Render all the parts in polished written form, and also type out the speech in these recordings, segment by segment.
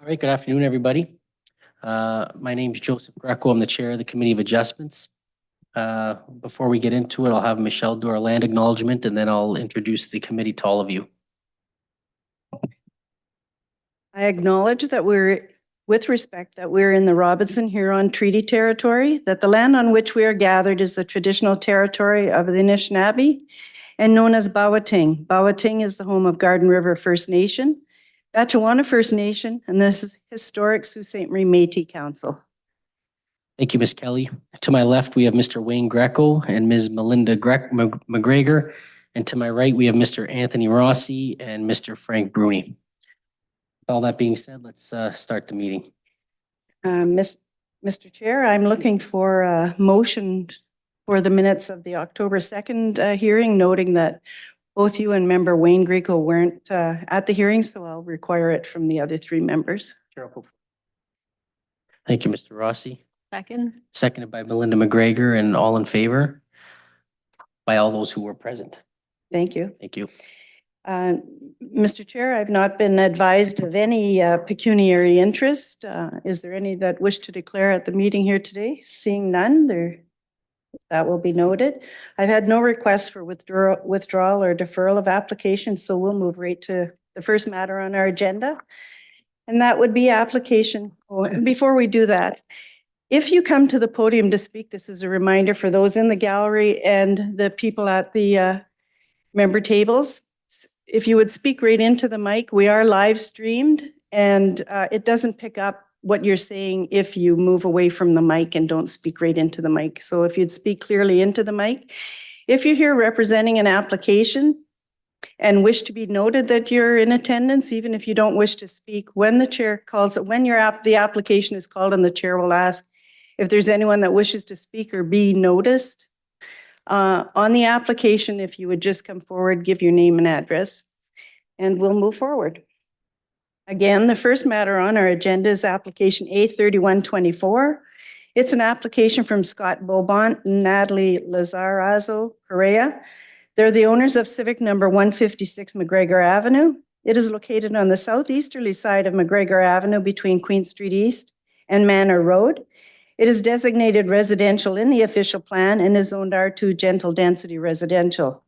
All right, good afternoon, everybody. My name's Joseph Greco. I'm the Chair of the Committee of Adjustments. Before we get into it, I'll have Michelle do our land acknowledgement and then I'll introduce the committee to all of you. I acknowledge that with respect, that we're in the Robinson Huron Treaty Territory, that the land on which we are gathered is the traditional territory of the Anishinaabe and known as Bawating. Bawating is the home of Garden River First Nation, Batchewana First Nation, and the historic Sault Ste. Marie Métis Council. Thank you, Ms. Kelly. To my left, we have Mr. Wayne Greco and Ms. Melinda McGregor. And to my right, we have Mr. Anthony Rossi and Mr. Frank Bruni. With all that being said, let's start the meeting. Mr. Chair, I'm looking for a motion for the minutes of the October 2nd hearing, noting that both you and member Wayne Greco weren't at the hearing, so I'll require it from the other three members. Thank you, Mr. Rossi. Second. Seconded by Melinda McGregor, and all in favor by all those who were present. Thank you. Thank you. Mr. Chair, I've not been advised of any pecuniary interest. Is there any that wish to declare at the meeting here today? Seeing none, that will be noted. I've had no requests for withdrawal or deferral of applications, so we'll move right to the first matter on our agenda. And that would be application. Oh, and before we do that, if you come to the podium to speak, this is a reminder for those in the gallery and the people at the member tables. If you would speak right into the mic, we are live streamed and it doesn't pick up what you're saying if you move away from the mic and don't speak right into the mic. So if you'd speak clearly into the mic. If you're here representing an application and wish to be noted that you're in attendance, even if you don't wish to speak, when the chair calls it, when the application is called and the chair will ask if there's anyone that wishes to speak or be noticed on the application, if you would just come forward, give your name and address, and we'll move forward. Again, the first matter on our agenda is application A3124. It's an application from Scott Bobont and Natalie Lazarazo Correa. They're the owners of Civic number 156 McGregor Avenue. It is located on the southeasterly side of McGregor Avenue between Queen Street East and Manor Road. It is designated residential in the official plan and is zoned R2 gentle density residential.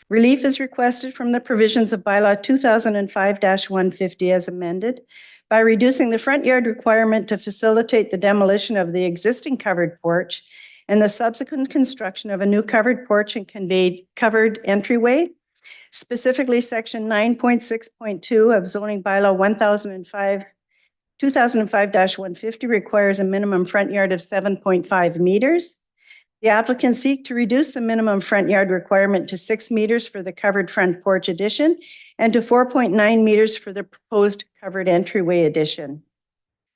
Relief is requested from the provisions of bylaw 2005-150 as amended by reducing the front yard requirement to facilitate the demolition of the existing covered porch and the subsequent construction of a new covered porch and conveyed covered entryway. Specifically, section 9.6.2 of zoning bylaw 2005-150 requires a minimum front yard of 7.5 meters. The applicants seek to reduce the minimum front yard requirement to 6 meters for the covered front porch addition and to 4.9 meters for the proposed covered entryway addition.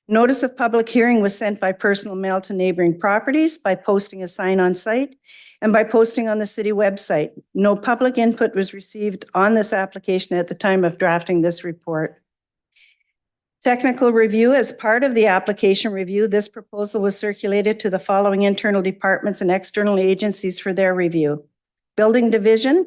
Notice of public hearing was sent by personal mail to neighboring properties by posting a sign on site and by posting on the city website. No public input was received on this application at the time of drafting this report. Technical review. As part of the application review, this proposal was circulated to the following internal departments and external agencies for their review. Building Division.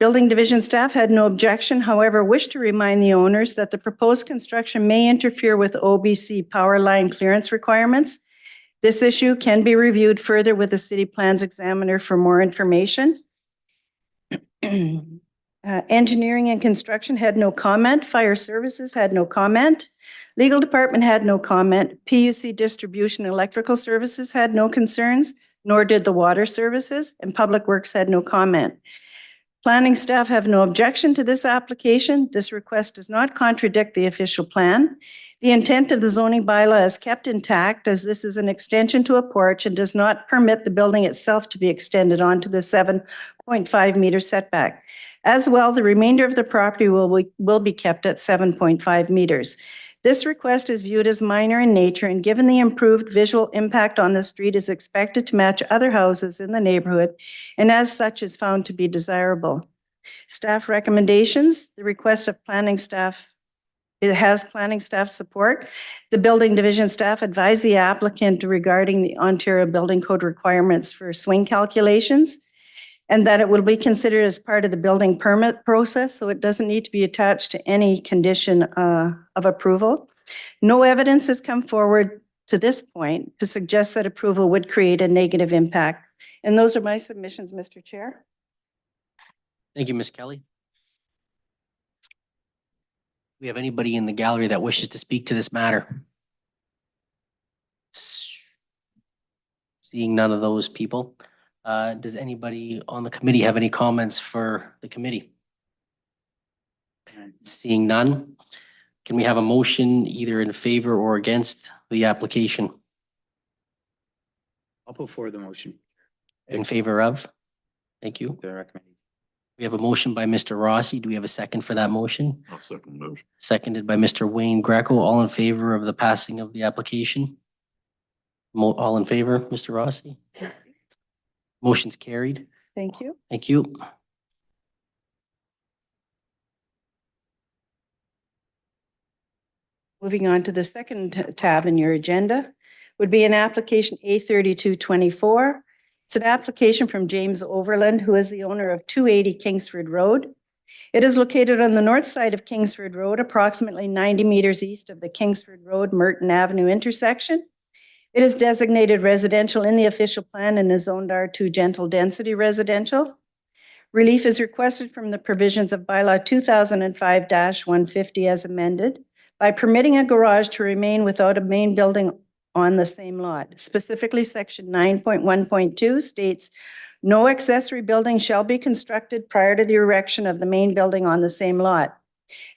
Building Division staff had no objection, however, wished to remind the owners that the proposed construction may interfere with OBC power line clearance requirements. This issue can be reviewed further with the city plans examiner for more information. Engineering and construction had no comment. Fire services had no comment. Legal department had no comment. PUC distribution electrical services had no concerns, nor did the water services, and public works had no comment. Planning staff have no objection to this application. This request does not contradict the official plan. The intent of the zoning bylaw is kept intact as this is an extension to a porch and does not permit the building itself to be extended onto the 7.5 meter setback. As well, the remainder of the property will be kept at 7.5 meters. This request is viewed as minor in nature and given the improved visual impact on the street is expected to match other houses in the neighborhood and as such is found to be desirable. Staff recommendations, the request of planning staff, it has planning staff support. The building division staff advise the applicant regarding the Ontario Building Code requirements for swing calculations and that it will be considered as part of the building permit process, so it doesn't need to be attached to any condition of approval. No evidence has come forward to this point to suggest that approval would create a negative impact. And those are my submissions, Mr. Chair. Thank you, Ms. Kelly. Do we have anybody in the gallery that wishes to speak to this matter? Seeing none of those people. Does anybody on the committee have any comments for the committee? Seeing none, can we have a motion either in favor or against the application? I'll put forward the motion. In favor of? Thank you. The recommendation. We have a motion by Mr. Rossi. Do we have a second for that motion? I'll second the motion. Seconded by Mr. Wayne Greco. All in favor of the passing of the application? All in favor, Mr. Rossi? Motion's carried. Thank you. Thank you. Moving on to the second tab in your agenda would be an application A3224. It's an application from James Overland, who is the owner of 280 Kingsford Road. It is located on the north side of Kingsford Road, approximately 90 meters east of the Kingsford Road Merton Avenue intersection. It is designated residential in the official plan and is zoned R2 gentle density residential. Relief is requested from the provisions of bylaw 2005-150 as amended by permitting a garage to remain without a main building on the same lot. Specifically, section 9.1.2 states, no accessory building shall be constructed prior to the erection of the main building on the same lot.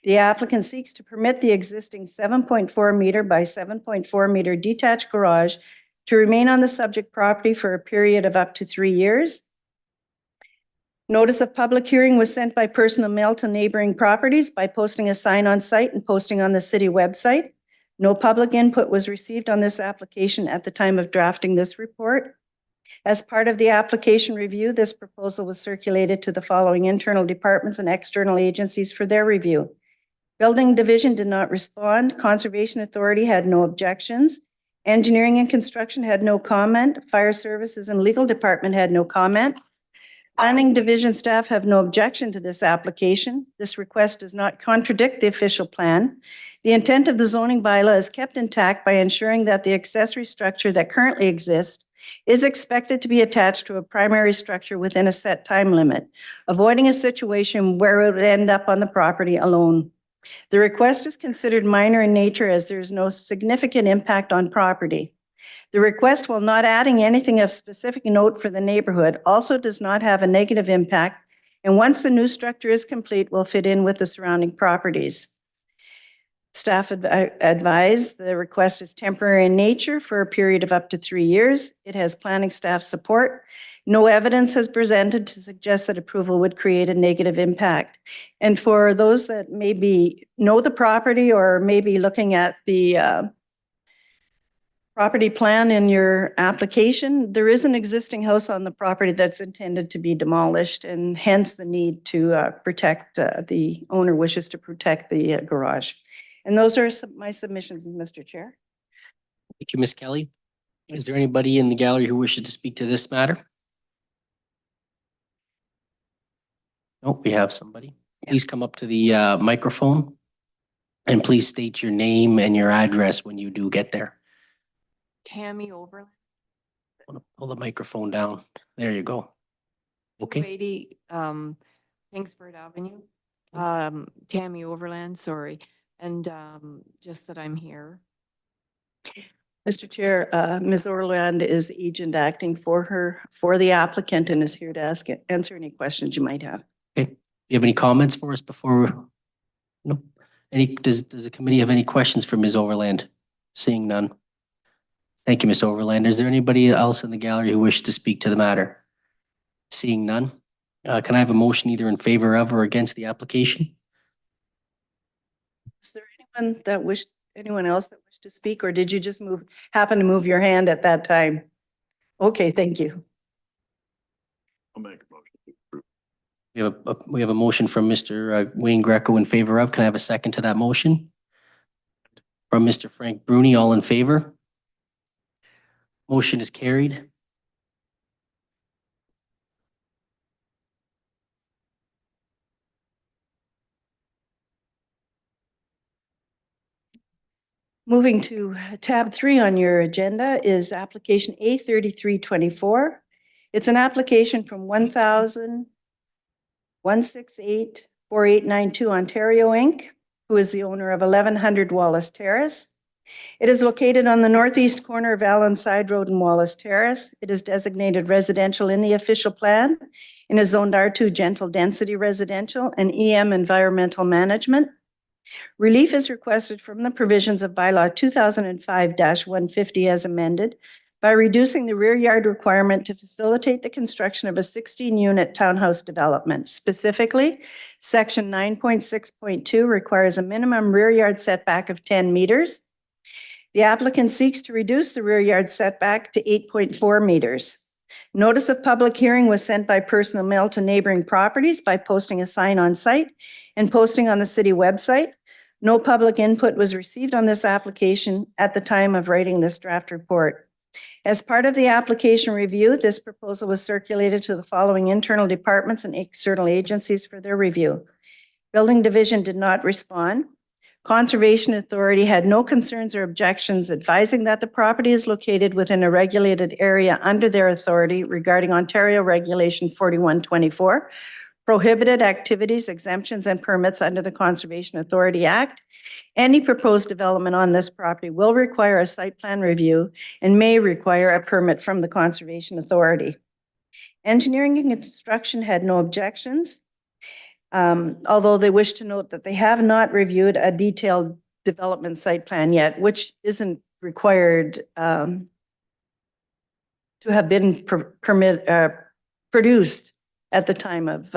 The applicant seeks to permit the existing 7.4 meter by 7.4 meter detached garage to remain on the subject property for a period of up to 3 years. Notice of public hearing was sent by personal mail to neighboring properties by posting a sign on site and posting on the city website. No public input was received on this application at the time of drafting this report. As part of the application review, this proposal was circulated to the following internal departments and external agencies for their review. Building Division did not respond. Conservation Authority had no objections. Engineering and Construction had no comment. Fire Services and Legal Department had no comment. Planning Division staff have no objection to this application. This request does not contradict the official plan. The intent of the zoning bylaw is kept intact by ensuring that the accessory structure that currently exists is expected to be attached to a primary structure within a set time limit, avoiding a situation where it would end up on the property alone. The request is considered minor in nature as there is no significant impact on property. The request, while not adding anything of specific note for the neighborhood, also does not have a negative impact, and once the new structure is complete, will fit in with the surrounding properties. Staff advise the request is temporary in nature for a period of up to 3 years. It has planning staff support. No evidence has presented to suggest that approval would create a negative impact. And for those that maybe know the property or maybe looking at the property plan in your application, there is an existing house on the property that's intended to be demolished, and hence the need to protect, the owner wishes to protect the garage. And those are my submissions, Mr. Chair. Thank you, Ms. Kelly. Is there anybody in the gallery who wishes to speak to this matter? Oh, we have somebody. Please come up to the microphone and please state your name and your address when you do get there. Tammy Overland. Pull the microphone down. There you go. Okay. 280 Kingsford Avenue. Tammy Overland, sorry. And just that I'm here. Mr. Chair, Ms. Orland is agent acting for the applicant and is here to answer any questions you might have. Okay. you have any comments for us before? No? Does the committee have any questions for Ms. Overland? Seeing none. Thank you, Ms. Overland. Is there anybody else in the gallery who wishes to speak to the matter? Seeing none. Can I have a motion either in favor of or against the application? Is there anyone else that wished to speak, or did you just happen to move your hand at that time? Okay, thank you. I'll make a motion to approve. We have a motion from Mr. Wayne Greco in favor of. Can I have a second to that motion? From Mr. Frank Bruni, all in favor? Motion is carried. Moving to tab 3 on your agenda is application A3324. It's an application from 1,168,4892 Ontario Inc., who is the owner of 1100 Wallace Terrace. It is located on the northeast corner of Allen Side Road and Wallace Terrace. It is designated residential in the official plan and is zoned R2 gentle density residential and EM environmental management. Relief is requested from the provisions of bylaw 2005-150 as amended by reducing the rear yard requirement to facilitate the construction of a 16-unit townhouse development. Specifically, section 9.6.2 requires a minimum rear yard setback of 10 meters. The applicant seeks to reduce the rear yard setback to 8.4 meters. Notice of public hearing was sent by personal mail to neighboring properties by posting a sign on site and posting on the city website. No public input was received on this application at the time of writing this draft report. As part of the application review, this proposal was circulated to the following internal departments and external agencies for their review. Building Division did not respond. Conservation Authority had no concerns or objections, advising that the property is located within a regulated area under their authority regarding Ontario Regulation 4124, prohibited activities, exemptions, and permits under the Conservation Authority Act. Any proposed development on this property will require a site plan review and may require a permit from the Conservation Authority. Engineering and Construction had no objections, although they wish to note that they have not reviewed a detailed development site plan yet, which isn't required to have been produced at the time of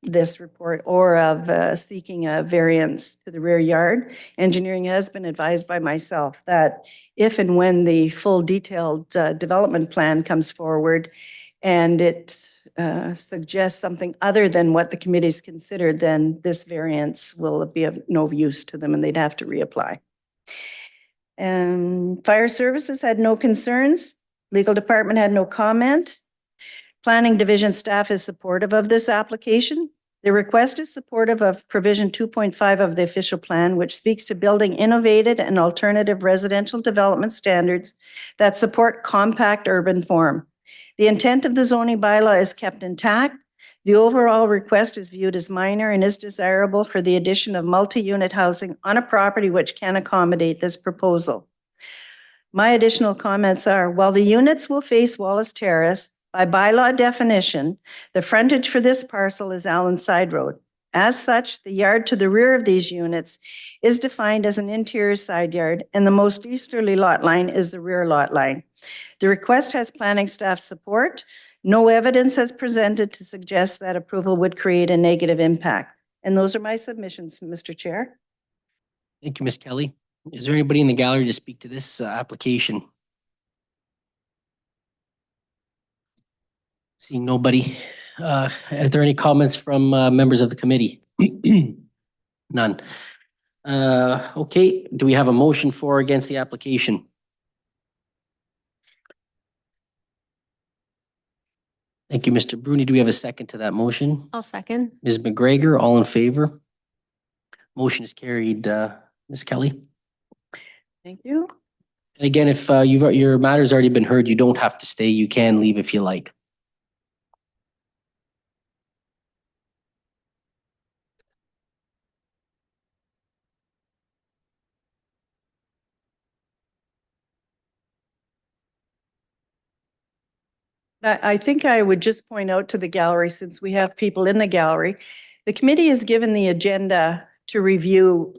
this report or of seeking a variance to the rear yard. Engineering has been advised by myself that if and when the full detailed development plan comes forward and it suggests something other than what the committee's considered, then this variance will be of no use to them and they'd have to reapply. And Fire Services had no concerns. Legal Department had no comment. Planning Division staff is supportive of this application. The request is supportive of provision 2.5 of the official plan, which speaks to building innovative and alternative residential development standards that support compact urban form. The intent of the zoning bylaw is kept intact. The overall request is viewed as minor and is desirable for the addition of multi-unit housing on a property which can accommodate this proposal. My additional comments are, while the units will face Wallace Terrace, by bylaw definition, the frontage for this parcel is Allen Side Road. As such, the yard to the rear of these units is defined as an interior side yard, and the most easterly lot line is the rear lot line. The request has planning staff support. No evidence has presented to suggest that approval would create a negative impact. And those are my submissions, Mr. Chair. Thank you, Ms. Kelly. Is there anybody in the gallery to speak to this application? Seeing nobody. Is there any comments from members of the committee? None. Okay, do we have a motion for or against the application? Thank you, Mr. Bruni. Do we have a second to that motion? I'll second. Ms. McGregor, all in favor? Motion is carried. Ms. Kelly? Thank you. And again, if your matter's already been heard, you don't have to stay. You can leave if you like. I think I would just point out to the gallery, since we have people in the gallery, the committee is given the agenda to review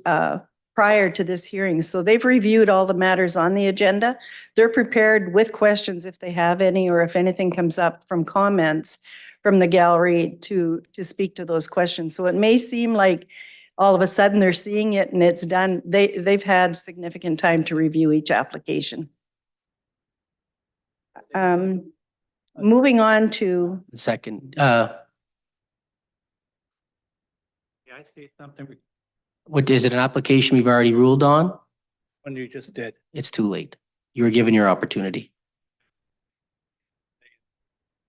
prior to this hearing. So they've reviewed all the matters on the agenda. They're prepared with questions if they have any, or if anything comes up from comments from the gallery to speak to those questions. So it may seem like all of a sudden they're seeing it and it's done. They've had significant time to review each application. Moving on to, Second, Yeah, I say something what, is it an application we've already ruled on? when you just did. It's too late. You were given your opportunity.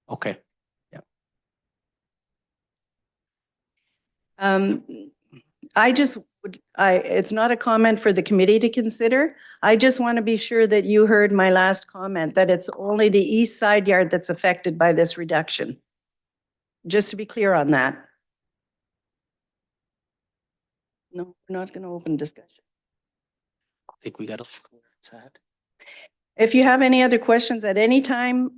Okay. I just would, it's not a comment for the committee to consider. I just want to be sure that you heard my last comment, that it's only the east side yard that's affected by this reduction. Just to be clear on that. No, we're not going to open discussion. I think we got to. If you have any other questions at any time,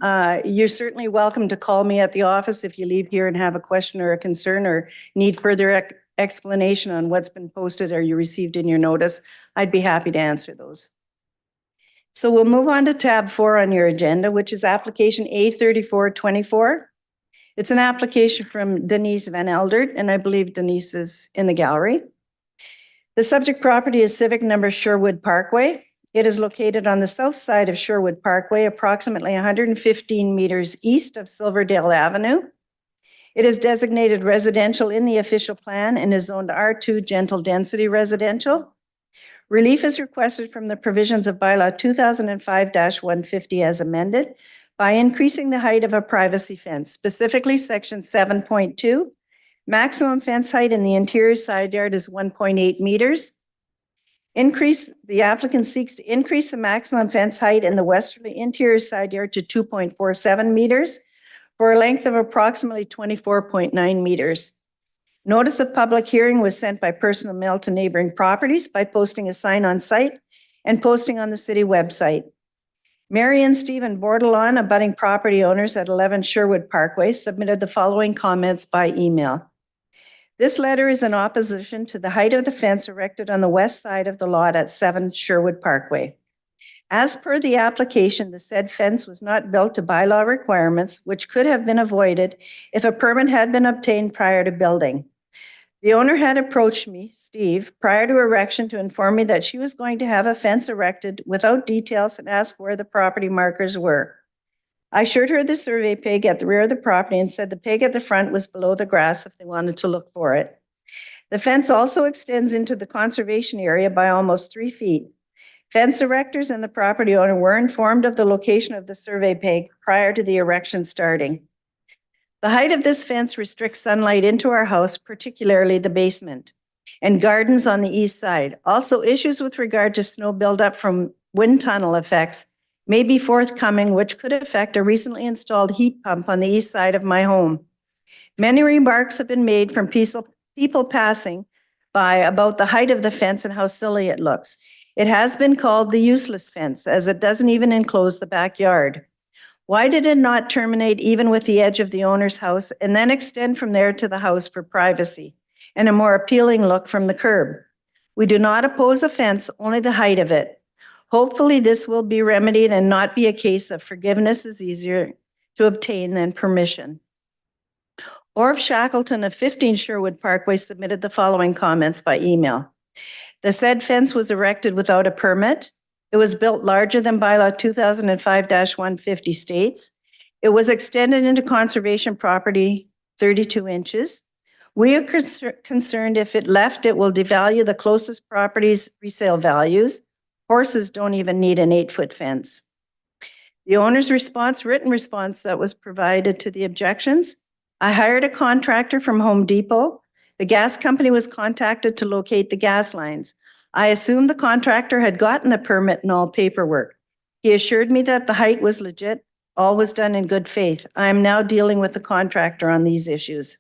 you're certainly welcome to call me at the office if you leave here and have a question or a concern or need further explanation on what's been posted or you received in your notice. I'd be happy to answer those. So we'll move on to tab 4 on your agenda, which is application A3424. It's an application from Denise Van Eldert, and I believe Denise is in the gallery. The subject property is civic number Sherwood Parkway. It is located on the south side of Sherwood Parkway, approximately 115 meters east of Silverdale Avenue. It is designated residential in the official plan and is zoned R2 gentle density residential. Relief is requested from the provisions of bylaw 2005-150 as amended by increasing the height of a privacy fence, specifically section 7.2. Maximum fence height in the interior side yard is 1.8 meters. The applicant seeks to increase the maximum fence height in the westerly interior side yard to 2.47 meters for a length of approximately 24.9 meters. Notice of public hearing was sent by personal mail to neighboring properties by posting a sign on site and posting on the city website. Mary and Stephen Bordelon, abutting property owners at 11 Sherwood Parkway, submitted the following comments by email. This letter is in opposition to the height of the fence erected on the west side of the lot at 7 Sherwood Parkway. As per the application, the said fence was not built to bylaw requirements, which could have been avoided if a permit had been obtained prior to building. The owner had approached me, Steve, prior to erection to inform me that she was going to have a fence erected without details and asked where the property markers were. I showed her the survey peg at the rear of the property and said the peg at the front was below the grass if they wanted to look for it. The fence also extends into the conservation area by almost 3 feet. Fence erectors and the property owner were informed of the location of the survey peg prior to the erection starting. The height of this fence restricts sunlight into our house, particularly the basement, and gardens on the east side. Also, issues with regard to snow buildup from wind tunnel effects may be forthcoming, which could affect a recently installed heat pump on the east side of my home. Many remarks have been made from people passing by about the height of the fence and how silly it looks. It has been called the useless fence, as it doesn't even enclose the backyard. Why did it not terminate even with the edge of the owner's house and then extend from there to the house for privacy and a more appealing look from the curb? We do not oppose a fence, only the height of it. Hopefully this will be remedied and not be a case of forgiveness is easier to obtain than permission. Orv Shackleton of 15 Sherwood Parkway submitted the following comments by email. The said fence was erected without a permit. It was built larger than bylaw 2005-150 states. It was extended into conservation property 32 inches. We are concerned if it left, it will devalue the closest property's resale values. Horses don't even need an 8-foot fence. The owner's response, written response that was provided to the objections. I hired a contractor from Home Depot. The gas company was contacted to locate the gas lines. I assumed the contractor had gotten the permit and all paperwork. He assured me that the height was legit, all was done in good faith. I am now dealing with the contractor on these issues.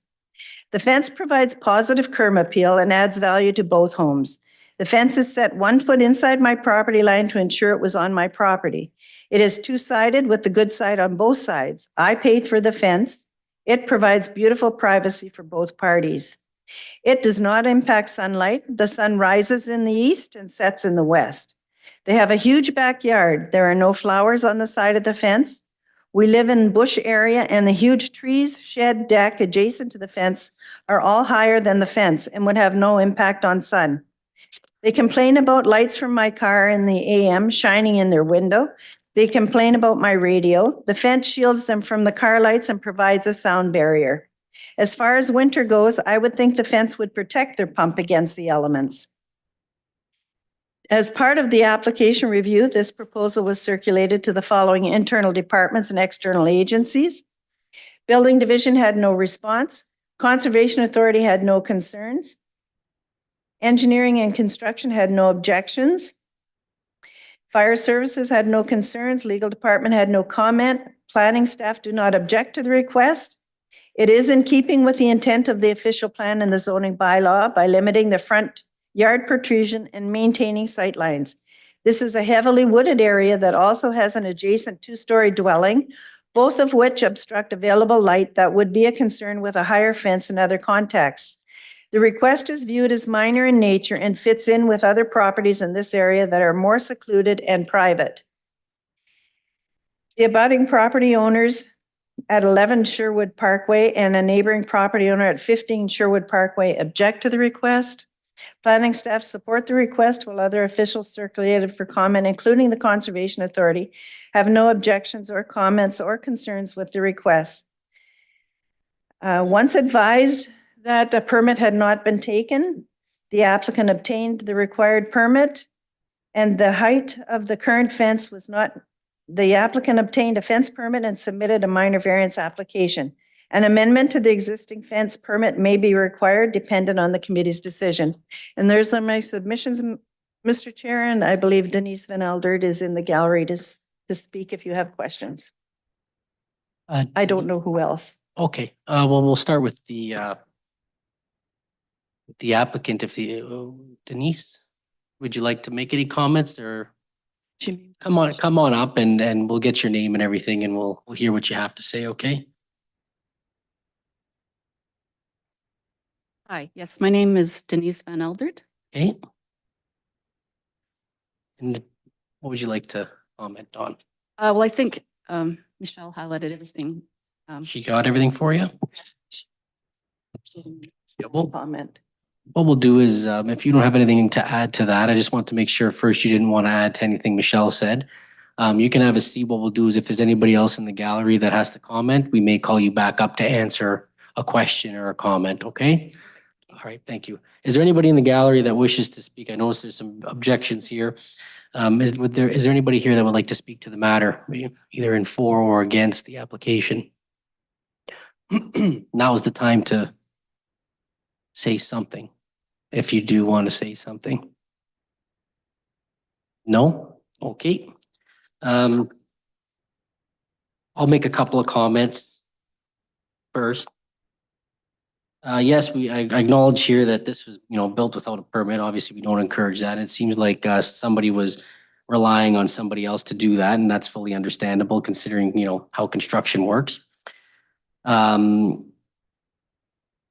The fence provides positive curb appeal and adds value to both homes. The fence is set 1 foot inside my property line to ensure it was on my property. It is two-sided with the good side on both sides. I paid for the fence. It provides beautiful privacy for both parties. It does not impact sunlight. The sun rises in the east and sets in the west. They have a huge backyard. There are no flowers on the side of the fence. We live in bush area and the huge trees, shed, deck adjacent to the fence are all higher than the fence and would have no impact on sun. They complain about lights from my car in the AM shining in their window. They complain about my radio. The fence shields them from the car lights and provides a sound barrier. As far as winter goes, I would think the fence would protect their pump against the elements. As part of the application review, this proposal was circulated to the following internal departments and external agencies. Building Division had no response. Conservation Authority had no concerns. Engineering and Construction had no objections. Fire Services had no concerns. Legal Department had no comment. Planning staff do not object to the request. It is in keeping with the intent of the official plan and the zoning bylaw by limiting the front yard protrusion and maintaining sight lines. This is a heavily wooded area that also has an adjacent two-story dwelling, both of which obstruct available light that would be a concern with a higher fence in other contexts. The request is viewed as minor in nature and fits in with other properties in this area that are more secluded and private. The abutting property owners at 11 Sherwood Parkway and a neighboring property owner at 15 Sherwood Parkway object to the request. Planning staff support the request, while other officials circulated for comment, including the Conservation Authority, have no objections or comments or concerns with the request. Once advised that a permit had not been taken, the applicant obtained the required permit, and the height of the current fence was not. The applicant obtained a fence permit and submitted a minor variance application. An amendment to the existing fence permit may be required dependent on the committee's decision. And there's my submissions, Mr. Chair, and I believe Denise Van Eldert is in the gallery to speak if you have questions. I don't know who else. Okay, well, we'll start with the applicant. If Denise, would you like to make any comments, or come on up and we'll get your name and everything and we'll hear what you have to say, okay? Hi, yes, my name is Denise Van Eldert. Okay. And what would you like to comment on? Well, I think Michelle highlighted everything. She got everything for you? Yeah, well, Comment. what we'll do is, if you don't have anything to add to that, I just want to make sure first you didn't want to add to anything Michelle said. You can have a seat. What we'll do is if there's anybody else in the gallery that has to comment, we may call you back up to answer a question or a comment, okay? All right, thank you. Is there anybody in the gallery that wishes to speak? I notice there's some objections here. Is there anybody here that would like to speak to the matter, either in for or against the application? Now is the time to say something, if you do want to say something. No? Okay. I'll make a couple of comments first. Yes, I acknowledge here that this was, built without a permit. Obviously, we don't encourage that. It seems like somebody was relying on somebody else to do that, and that's fully understandable considering, how construction works.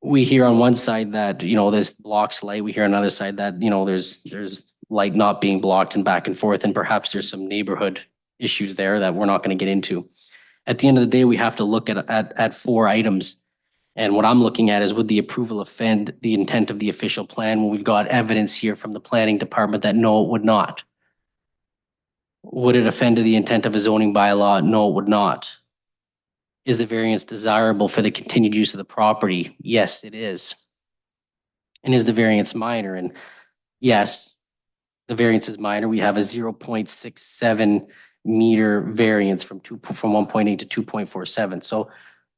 We hear on one side that, this blocks light. We hear on the other side that, there's light not being blocked and back and forth, and perhaps there's some neighborhood issues there that we're not going to get into. At the end of the day, we have to look at 4 items. And what I'm looking at is, would the approval offend the intent of the official plan when we've got evidence here from the planning department that no, it would not? Would it offend the intent of a zoning bylaw? No, it would not. Is the variance desirable for the continued use of the property? Yes, it is. And is the variance minor? And yes, the variance is minor. We have a 0.67 meter variance from 1.8 to 2.47. So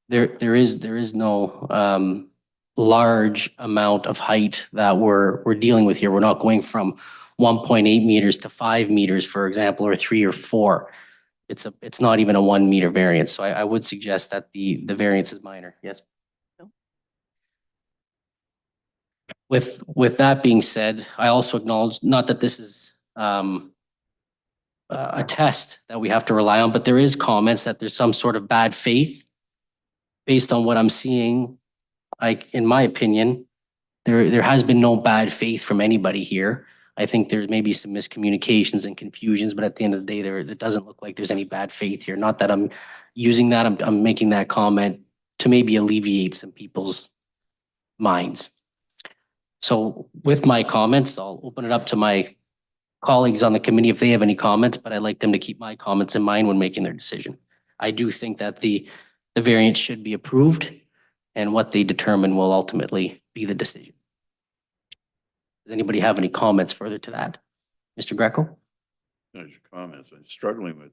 there is no large amount of height that we're dealing with here. We're not going from 1.8 meters to 5 meters, for example, or 3 or 4. It's not even a 1 meter variance. So I would suggest that the variance is minor. Yes. No. With that being said, I also acknowledge, not that this is a test that we have to rely on, but there is comments that there's some sort of bad faith. Based on what I'm seeing, like, in my opinion, there has been no bad faith from anybody here. I think there may be some miscommunications and confusions, but at the end of the day, it doesn't look like there's any bad faith here. Not that I'm using that, I'm making that comment to maybe alleviate some people's minds. So with my comments, I'll open it up to my colleagues on the committee if they have any comments, but I'd like them to keep my comments in mind when making their decision. I do think that the variance should be approved, and what they determine will ultimately be the decision. Does anybody have any comments further to that? Mr. Greco? There's your comments. I'm struggling with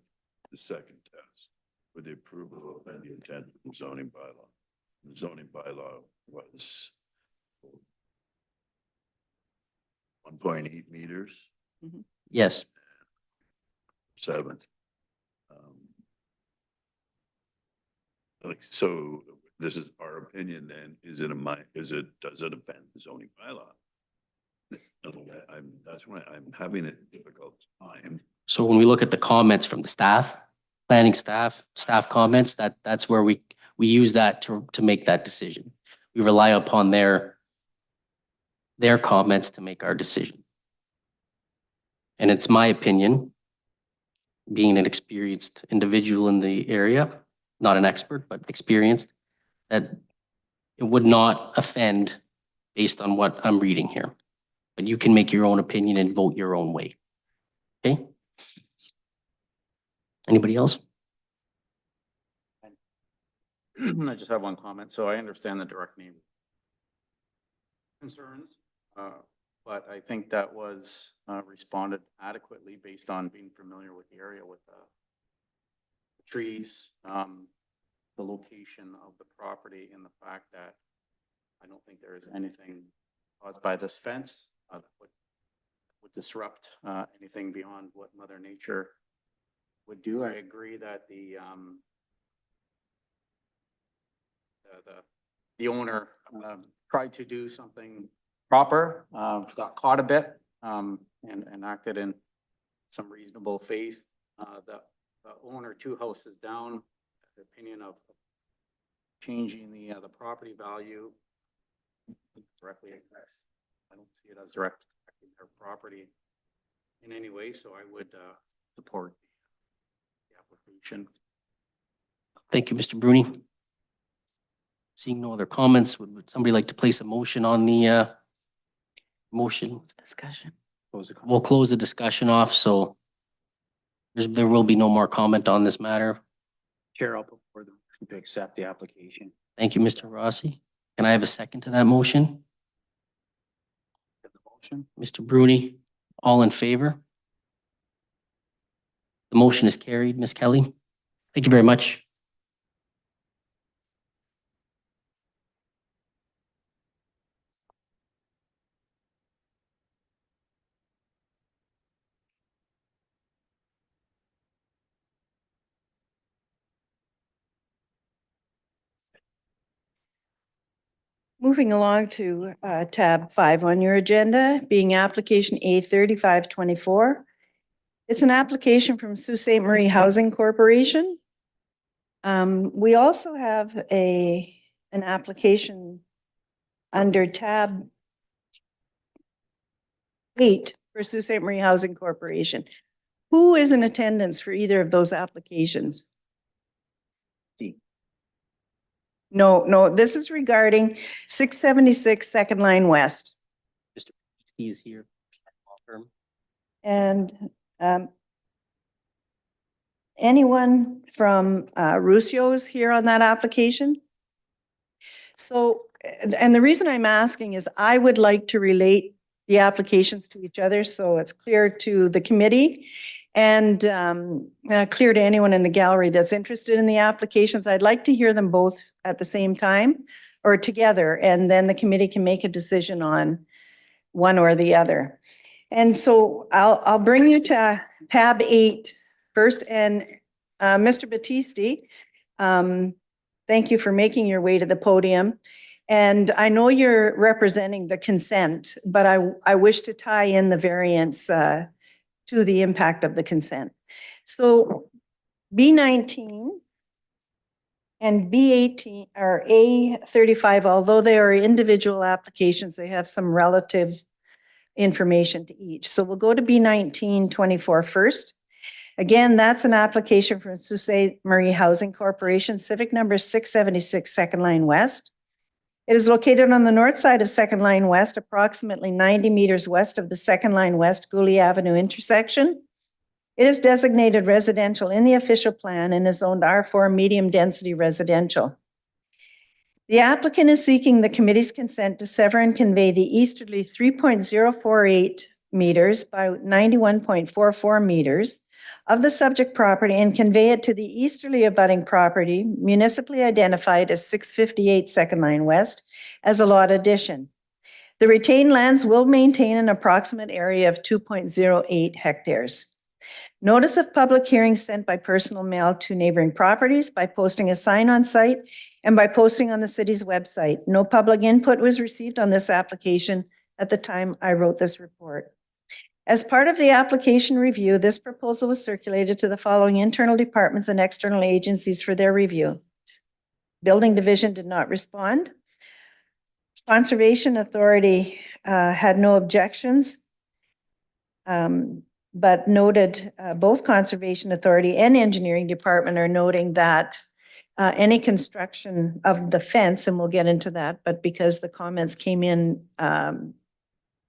the second test, with the approval and the intent of the zoning bylaw. The zoning bylaw was 1.8 meters, Yes. 7. Like, so this is our opinion then, does it offend the zoning bylaw? That's why I'm having a difficult time. So when we look at the comments from the staff, planning staff comments, that's where we use that to make that decision. We rely upon their comments to make our decision. And it's my opinion, being an experienced individual in the area, not an expert, but experienced, that it would not offend based on what I'm reading here. But you can make your own opinion and vote your own way. Okay? Anybody else? I just have one comment. So I understand the direct name concerns, but I think that was responded adequately based on being familiar with the area, with the trees, the location of the property, and the fact that I don't think there is anything caused by this fence that would disrupt anything beyond what Mother Nature would do. I agree that the owner tried to do something proper, got caught a bit, and acted in some reasonable faith. The owner 2 houses down, the opinion of changing the property value directly affects, I don't see it as direct affecting their property in any way, so I would support the application. Thank you, Mr. Bruni. Seeing no other comments, would somebody like to place a motion on the motion? Discussion. We'll close the discussion off, so there will be no more comment on this matter. Chair, I'll put forward the motion to accept the application. Thank you, Mr. Rossi. Can I have a second to that motion? The motion. Mr. Bruni, all in favor? The motion is carried. Ms. Kelly, thank you very much. Moving along to tab 5 on your agenda, being application A3524. It's an application from Sault Ste. Marie Housing Corporation. We also have an application under tab 8 for Sault Ste. Marie Housing Corporation. Who is in attendance for either of those applications? No, this is regarding 676 Second Line West. He is here. And anyone from Russio's here on that application? So, and the reason I'm asking is I would like to relate the applications to each other so it's clear to the committee and clear to anyone in the gallery that's interested in the applications. I'd like to hear them both at the same time or together, and then the committee can make a decision on one or the other. And so I'll bring you to tab 8 first. And Mr. Battisti, thank you for making your way to the podium. And I know you're representing the consent, but I wish to tie in the variance to the impact of the consent. So B19 and B18 or A35, although they are individual applications, they have some relative information to each. So we'll go to B1924 first. Again, that's an application from Sault Ste. Marie Housing Corporation, civic number 676 Second Line West. It is located on the north side of Second Line West, approximately 90 meters west of the Second Line West Gooley Avenue intersection. It is designated residential in the official plan and is zoned R4 medium density residential. The applicant is seeking the committee's consent to sever and convey the easterly 3.048 meters by 91.44 meters of the subject property and convey it to the easterly abutting property municipally identified as 658 Second Line West as a lot addition. The retained lands will maintain an approximate area of 2.08 hectares. Notice of public hearing sent by personal mail to neighboring properties by posting a sign on site and by posting on the city's website. No public input was received on this application at the time I wrote this report. As part of the application review, this proposal was circulated to the following internal departments and external agencies for their review. Building Division did not respond. Conservation Authority had no objections, but noted both Conservation Authority and Engineering Department are noting that any construction of the fence, and we'll get into that, but because the comments came in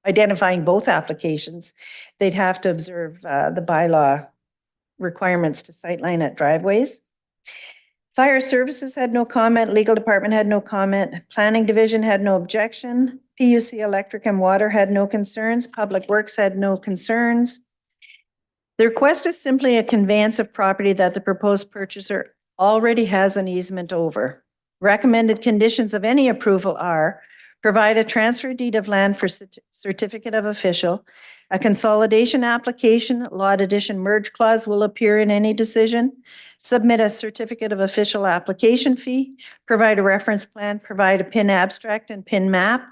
identifying both applications, they'd have to observe the bylaw requirements to sightline at driveways. Fire Services had no comment, Legal Department had no comment, Planning Division had no objection, PUC Electric and Water had no concerns, Public Works had no concerns. The request is simply a conveyance of property that the proposed purchaser already has an easement over. Recommended conditions of any approval are provide a transfer deed of land for certificate of official. A consolidation application, lot addition merge clause will appear in any decision. Submit a certificate of official application fee. Provide a reference plan, provide a PIN abstract and PIN map.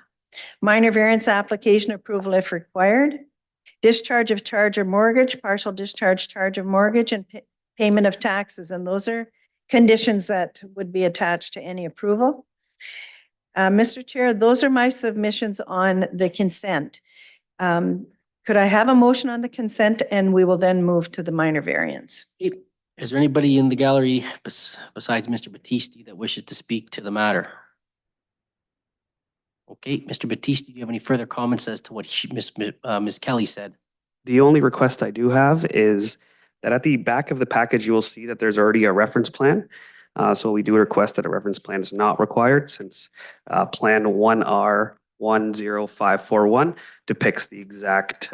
Minor variance application approval if required. Discharge of charge or mortgage, partial discharge charge of mortgage, and payment of taxes. And those are conditions that would be attached to any approval. Mr. Chair, those are my submissions on the consent. Could I have a motion on the consent and we will then move to the minor variance? Is there anybody in the gallery besides Mr. Battisti that wishes to speak to the matter? Okay, Mr. Battisti, do you have any further comments as to what Ms. Kelly said? The only request I do have is that at the back of the package, you will see that there's already a reference plan. So we do request that a reference plan is not required since Plan 1R10541 depicts the exact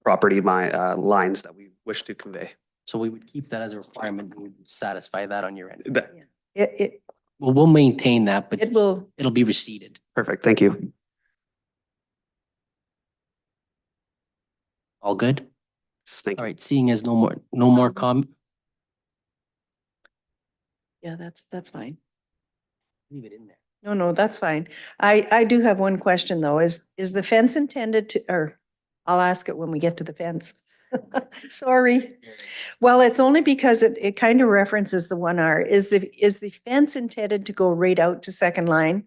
property lines that we wish to convey. So we would keep that as a requirement and we would satisfy that on your end. It We'll maintain that, but will, it'll be receded. Perfect, thank you. All good? Thank All you. right, seeing as no more comment. yeah, that's fine. Leave it in there. No, that's fine. I do have one question though. Is the fence intended to, or I'll ask it when we get to the fence. Sorry. Well, it's only because it kind of references the 1R. Is the fence intended to go right out to Second Line?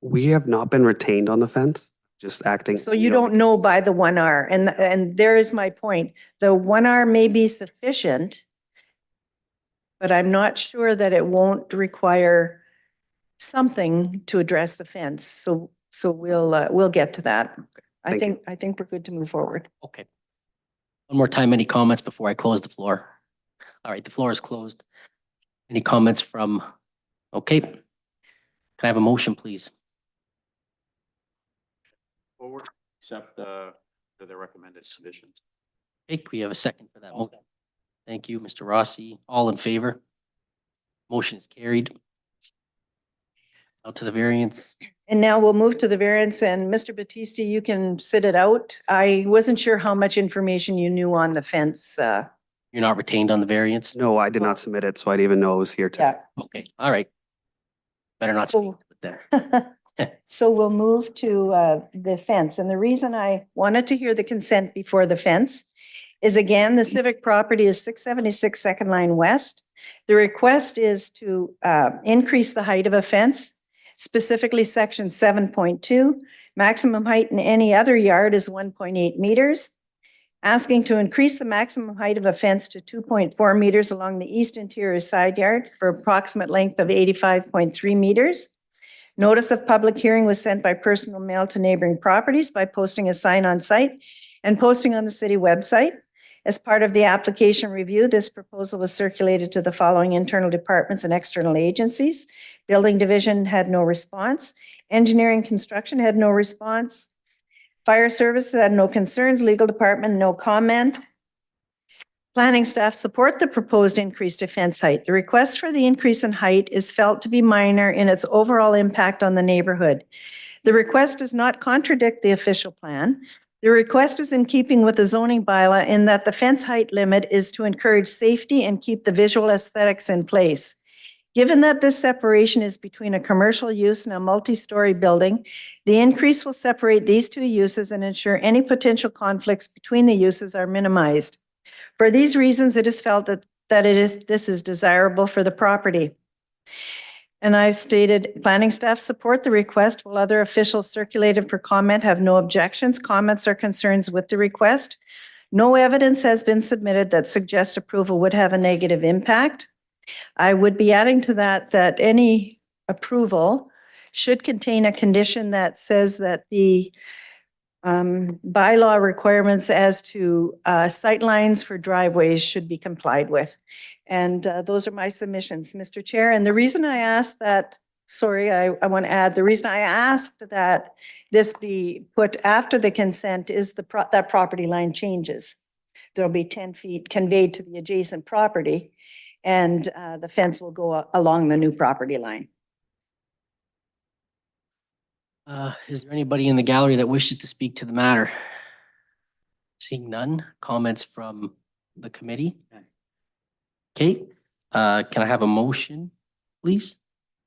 We have not been retained on the fence, just acting. So you don't know by the 1R, and there is my point. The 1R may be sufficient, but I'm not sure that it won't require something to address the fence. So we'll get to that. I Thank you. think we're good to move forward. Okay. One more time, any comments before I close the floor? All right, the floor is closed. Any comments from, okay. Can I have a motion, please? Forward, accept the recommended conditions. Okay, we have a second for that motion. Thank you, Mr. Rossi. All in favor? Motion is carried. Now to the variance. And now we'll move to the variance, and Mr. Battisti, you can sit it out. I wasn't sure how much information you knew on the fence. You're not retained on the variance? No, I did not submit it, so I didn't even know it was here today. Yeah. Okay, all right. Better not speak So- there. So we'll move to the fence. And the reason I wanted to hear the consent before the fence is again, the civic property is 676 Second Line West. The request is to increase the height of a fence, specifically section 7.2. Maximum height in any other yard is 1.8 meters. Asking to increase the maximum height of a fence to 2.4 meters along the east interior side yard for approximate length of 85.3 meters. Notice of public hearing was sent by personal mail to neighboring properties by posting a sign on site and posting on the city website. As part of the application review, this proposal was circulated to the following internal departments and external agencies. Building Division had no response. Engineering Construction had no response. Fire Services had no concerns. Legal Department, no comment. Planning staff support the proposed increase to fence height. The request for the increase in height is felt to be minor in its overall impact on the neighborhood. The request does not contradict the official plan. The request is in keeping with the zoning bylaw in that the fence height limit is to encourage safety and keep the visual aesthetics in place. Given that this separation is between a commercial use and a multi-story building, the increase will separate these two uses and ensure any potential conflicts between the uses are minimized. For these reasons, it is felt that this is desirable for the property. And I've stated, planning staff support the request, while other officials circulated for comment have no objections, comments, or concerns with the request. No evidence has been submitted that suggests approval would have a negative impact. I would be adding to that any approval should contain a condition that says that the bylaw requirements as to sight lines for driveways should be complied with. And those are my submissions, Mr. Chair. And the reason I asked that, I want to add, the reason I asked that this be put after the consent is that property line changes. There'll be 10 feet conveyed to the adjacent property, and the fence will go along the new property line. Is there anybody in the gallery that wishes to speak to the matter? Seeing none, comments from the committee? Okay, can I have a motion, please?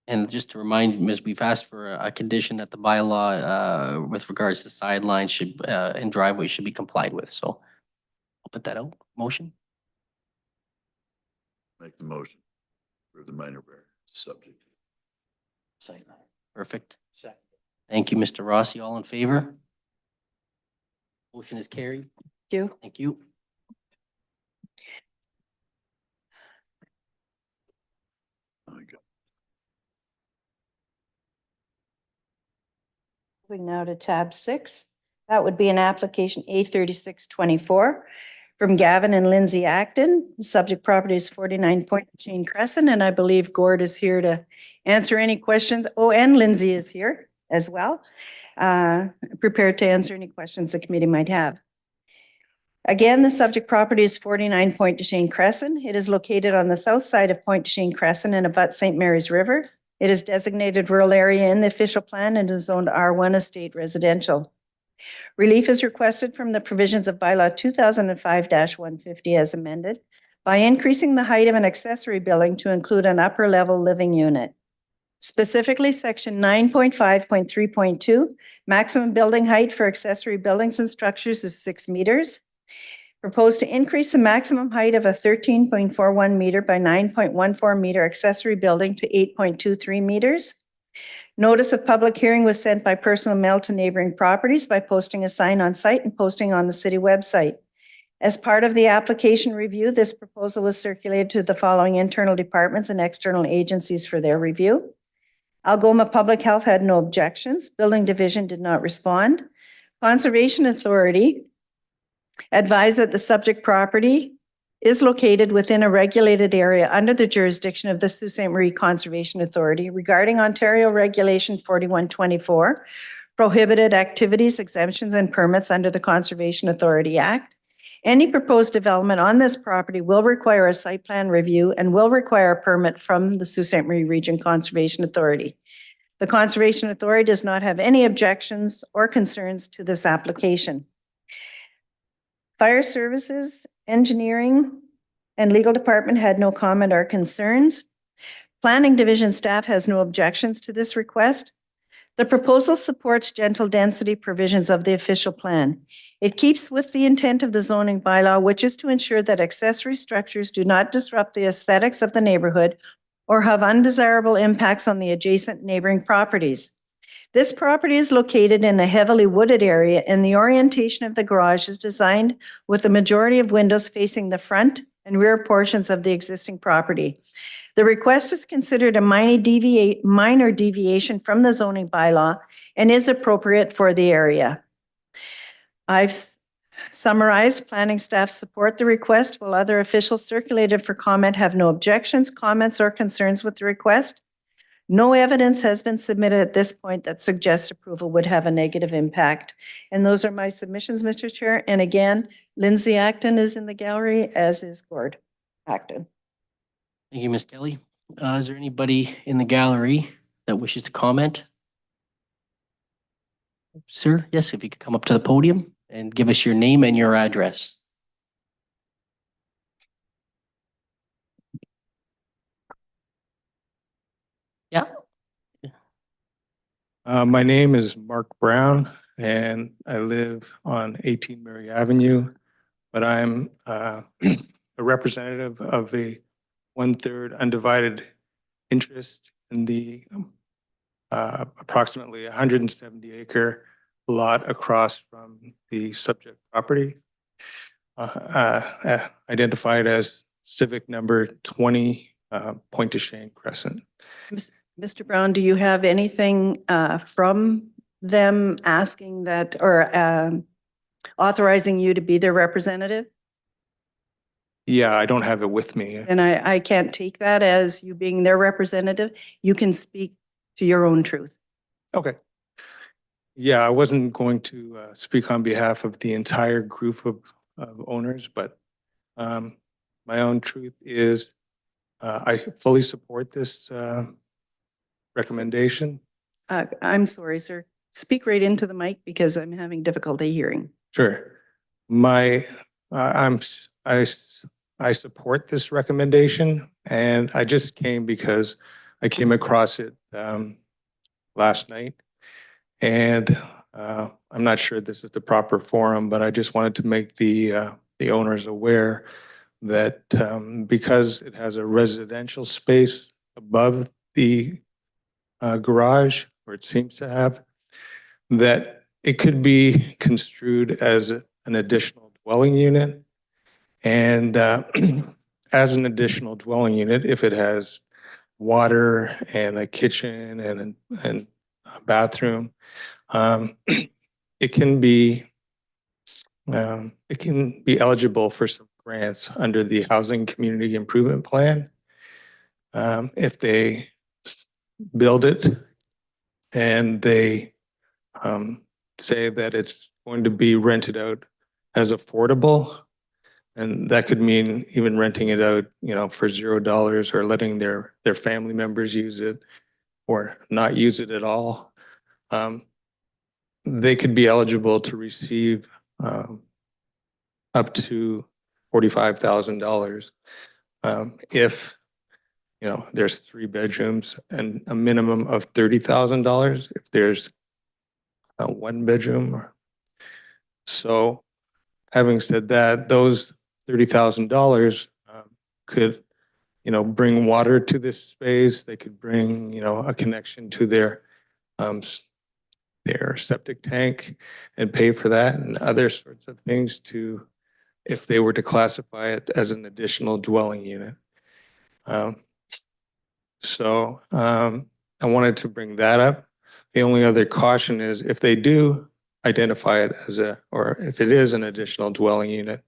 And just to remind Ms., we've asked for a condition that the bylaw with regards to sidelines should and driveways should be complied with. So I'll put that out. Motion. Make the motion for the minor subject. Perfect. Second. Thank you, Mr. Rossi. All in favor? Motion is carried. Thank you. Thank you. Oh, my God. Moving now to tab 6. That would be an application A3624 from Gavin and Lindsay Acton. The subject property is 49 Point Shane Crescent, and I believe Gord is here to answer any questions. Oh, and Lindsay is here as well, prepared to answer any questions the committee might have. Again, the subject property is 49 Point Shane Crescent. It is located on the south side of Point Shane Crescent and abuts St. Mary's River. It is designated rural area in the official plan and is zoned R1 estate residential. Relief is requested from the provisions of bylaw 2005-150 as amended by increasing the height of an accessory building to include an upper level living unit. Specifically, section 9.5.3.2, maximum building height for accessory buildings and structures is 6 meters. Proposed to increase the maximum height of a 13.41 meter by 9.14 meter accessory building to 8.23 meters. Notice of public hearing was sent by personal mail to neighboring properties by posting a sign on site and posting on the city website. As part of the application review, this proposal was circulated to the following internal departments and external agencies for their review. Algoma Public Health had no objections. Building Division did not respond. Conservation Authority advised that the subject property is located within a regulated area under the jurisdiction of the Sault Ste. Marie Conservation Authority regarding Ontario Regulation 4124, prohibited activities, exemptions, and permits under the Conservation Authority Act. Any proposed development on this property will require a site plan review and will require a permit from the Sault Ste. Marie Region Conservation Authority. The Conservation Authority does not have any objections or concerns to this application. Fire Services, Engineering, and Legal Department had no comment or concerns. Planning Division staff has no objections to this request. The proposal supports gentle density provisions of the official plan. It keeps with the intent of the zoning bylaw, which is to ensure that accessory structures do not disrupt the aesthetics of the neighborhood or have undesirable impacts on the adjacent neighboring properties. This property is located in a heavily wooded area, and the orientation of the garage is designed with the majority of windows facing the front and rear portions of the existing property. The request is considered a minor deviation from the zoning bylaw and is appropriate for the area. I've summarized, planning staff support the request, while other officials circulated for comment have no objections, comments, or concerns with the request. No evidence has been submitted at this point that suggests approval would have a negative impact. And those are my submissions, Mr. Chair. And again, Lindsay Acton is in the gallery, as is Gord Acton. Thank you, Ms. Kelly. Is there anybody in the gallery that wishes to comment? Sir, yes, if you could come up to the podium and give us your name and your address. Yeah. My name is Mark Brown, and I live on 18 Mary Avenue, but I'm a representative of a 1/3 undivided interest in the approximately 170 acre lot across from the subject property, identified as civic number 20 Pointe-du-Chêne Crescent. Mr. Brown, do you have anything from them asking that or authorizing you to be their representative? Yeah, I don't have it with me. And I can't take that as you being their representative. You can speak to your own truth. Okay. Yeah, I wasn't going to speak on behalf of the entire group of owners, but my own truth is I fully support this recommendation. I'm sorry, sir. Speak right into the mic because I'm having difficulty hearing. Sure. I support this recommendation, and I just came because I came across it last night, and I'm not sure this is the proper forum, but I just wanted to make the owners aware that because it has a residential space above the garage, or it seems to have, that it could be construed as an additional dwelling unit. And as an additional dwelling unit, if it has water and a kitchen and a bathroom, it can be eligible for some grants under the Housing Community Improvement Plan. If they build it and they say that it's going to be rented out as affordable, and that could mean even renting it out, for $0 or letting their family members use it or not use it at all. They could be eligible to receive up to $45,000 if there's 3 bedrooms, and a minimum of $30,000 if there's 1 bedroom. So having said that, those $30,000 could, bring water to this space. They could bring, a connection to their septic tank and pay for that, and other sorts of things if they were to classify it as an additional dwelling unit. So I wanted to bring that up. The only other caution is if they do identify it or if it is an additional dwelling unit,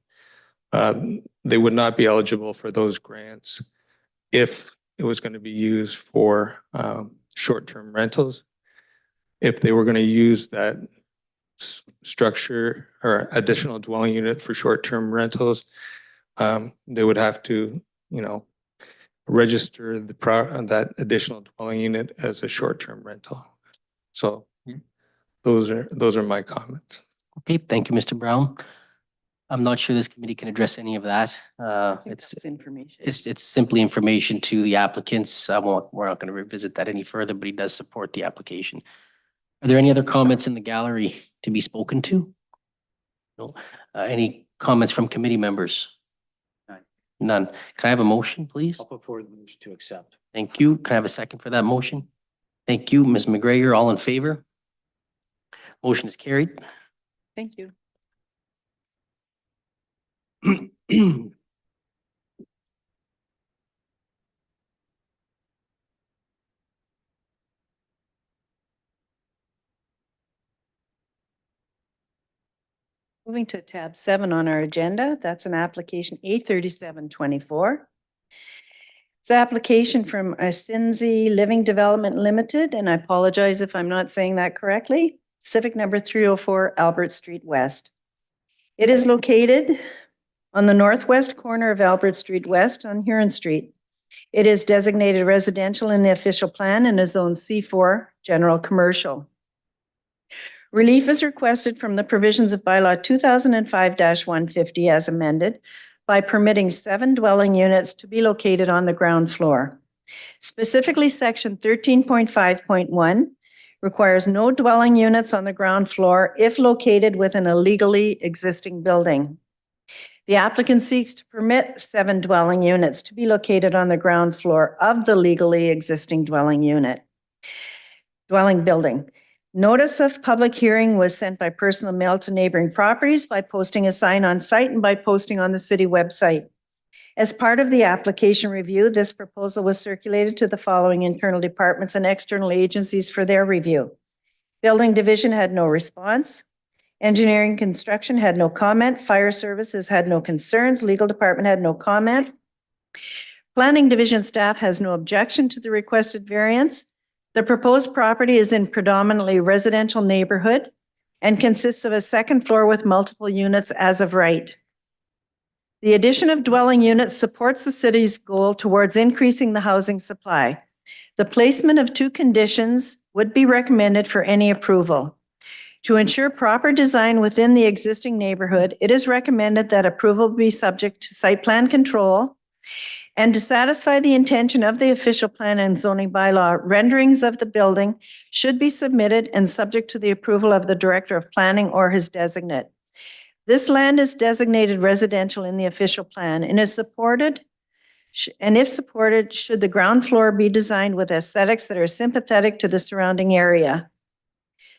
they would not be eligible for those grants if it was going to be used for short-term rentals. If they were going to use that structure or additional dwelling unit for short-term rentals, they would have to, register that additional dwelling unit as a short-term rental. So those are my comments. Okay, thank you, Mr. Brown. I'm not sure this committee can address any of that. It's information. It's simply information to the applicants. We're not going to revisit that any further, but he does support the application. Are there any other comments in the gallery to be spoken to? No. Any comments from committee members? None. None. Can I have a motion, please? I'll put forward the motion to accept. Thank you. Can I have a second for that motion? Thank you. Ms. McGregor, all in favor? Motion is carried. Thank you. Moving to tab 7 on our agenda, that's an application A3724. It's an application from Asinzi Living Development Limited, and I apologize if I'm not saying that correctly. Civic number 304 Albert Street West. It is located on the northwest corner of Albert Street West on Huron Street. It is designated residential in the official plan and is zoned C4 General Commercial. Relief is requested from the provisions of bylaw 2005-150 as amended by permitting 7 dwelling units to be located on the ground floor. Specifically, section 13.5.1 requires no dwelling units on the ground floor if located within a legally existing building. The applicant seeks to permit 7 dwelling units to be located on the ground floor of the legally existing dwelling building. Notice of public hearing was sent by personal mail to neighboring properties by posting a sign on site and by posting on the city website. As part of the application review, this proposal was circulated to the following internal departments and external agencies for their review. Building Division had no response. Engineering Construction had no comment. Fire Services had no concerns. Legal Department had no comment. Planning Division staff has no objection to the requested variance. The proposed property is in predominantly residential neighborhood and consists of a second floor with multiple units as of right. The addition of dwelling units supports the city's goal towards increasing the housing supply. The placement of 2 conditions would be recommended for any approval. To ensure proper design within the existing neighborhood, it is recommended that approval be subject to site plan control. And to satisfy the intention of the official plan and zoning bylaw, renderings of the building should be submitted and subject to the approval of the Director of Planning or his designate. This land is designated residential in the official plan and is supported, and if supported, should the ground floor be designed with aesthetics that are sympathetic to the surrounding area.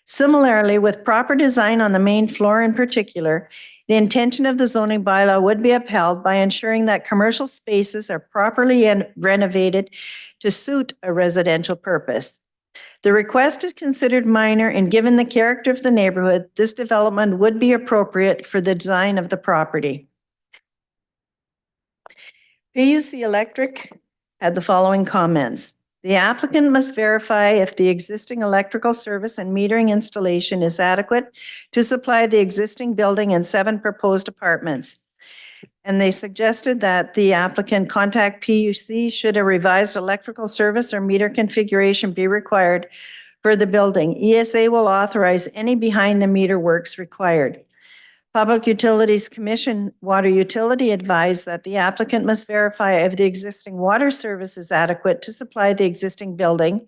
Similarly, with proper design on the main floor in particular, the intention of the zoning bylaw would be upheld by ensuring that commercial spaces are properly renovated to suit a residential purpose. The request is considered minor, and given the character of the neighborhood, this development would be appropriate for the design of the property. PUC Electric had the following comments. The applicant must verify if the existing electrical service and metering installation is adequate to supply the existing building and 7 proposed apartments. And they suggested that the applicant contact PUC should a revised electrical service or meter configuration be required for the building. ESA will authorize any behind the meter works required. Public Utilities Commission Water Utility advised that the applicant must verify if the existing water service is adequate to supply the existing building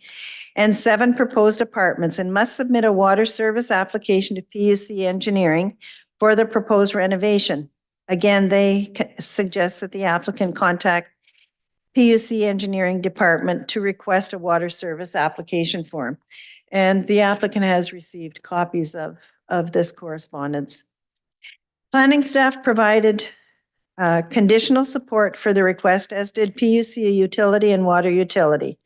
and 7 proposed apartments, and must submit a water service application to PUC Engineering for the proposed renovation. Again, they suggest that the applicant contact PUC Engineering Department to request a water service application form. And the applicant has received copies of this correspondence. Planning staff provided conditional support for the request, as did PUC Utility and Water Utility.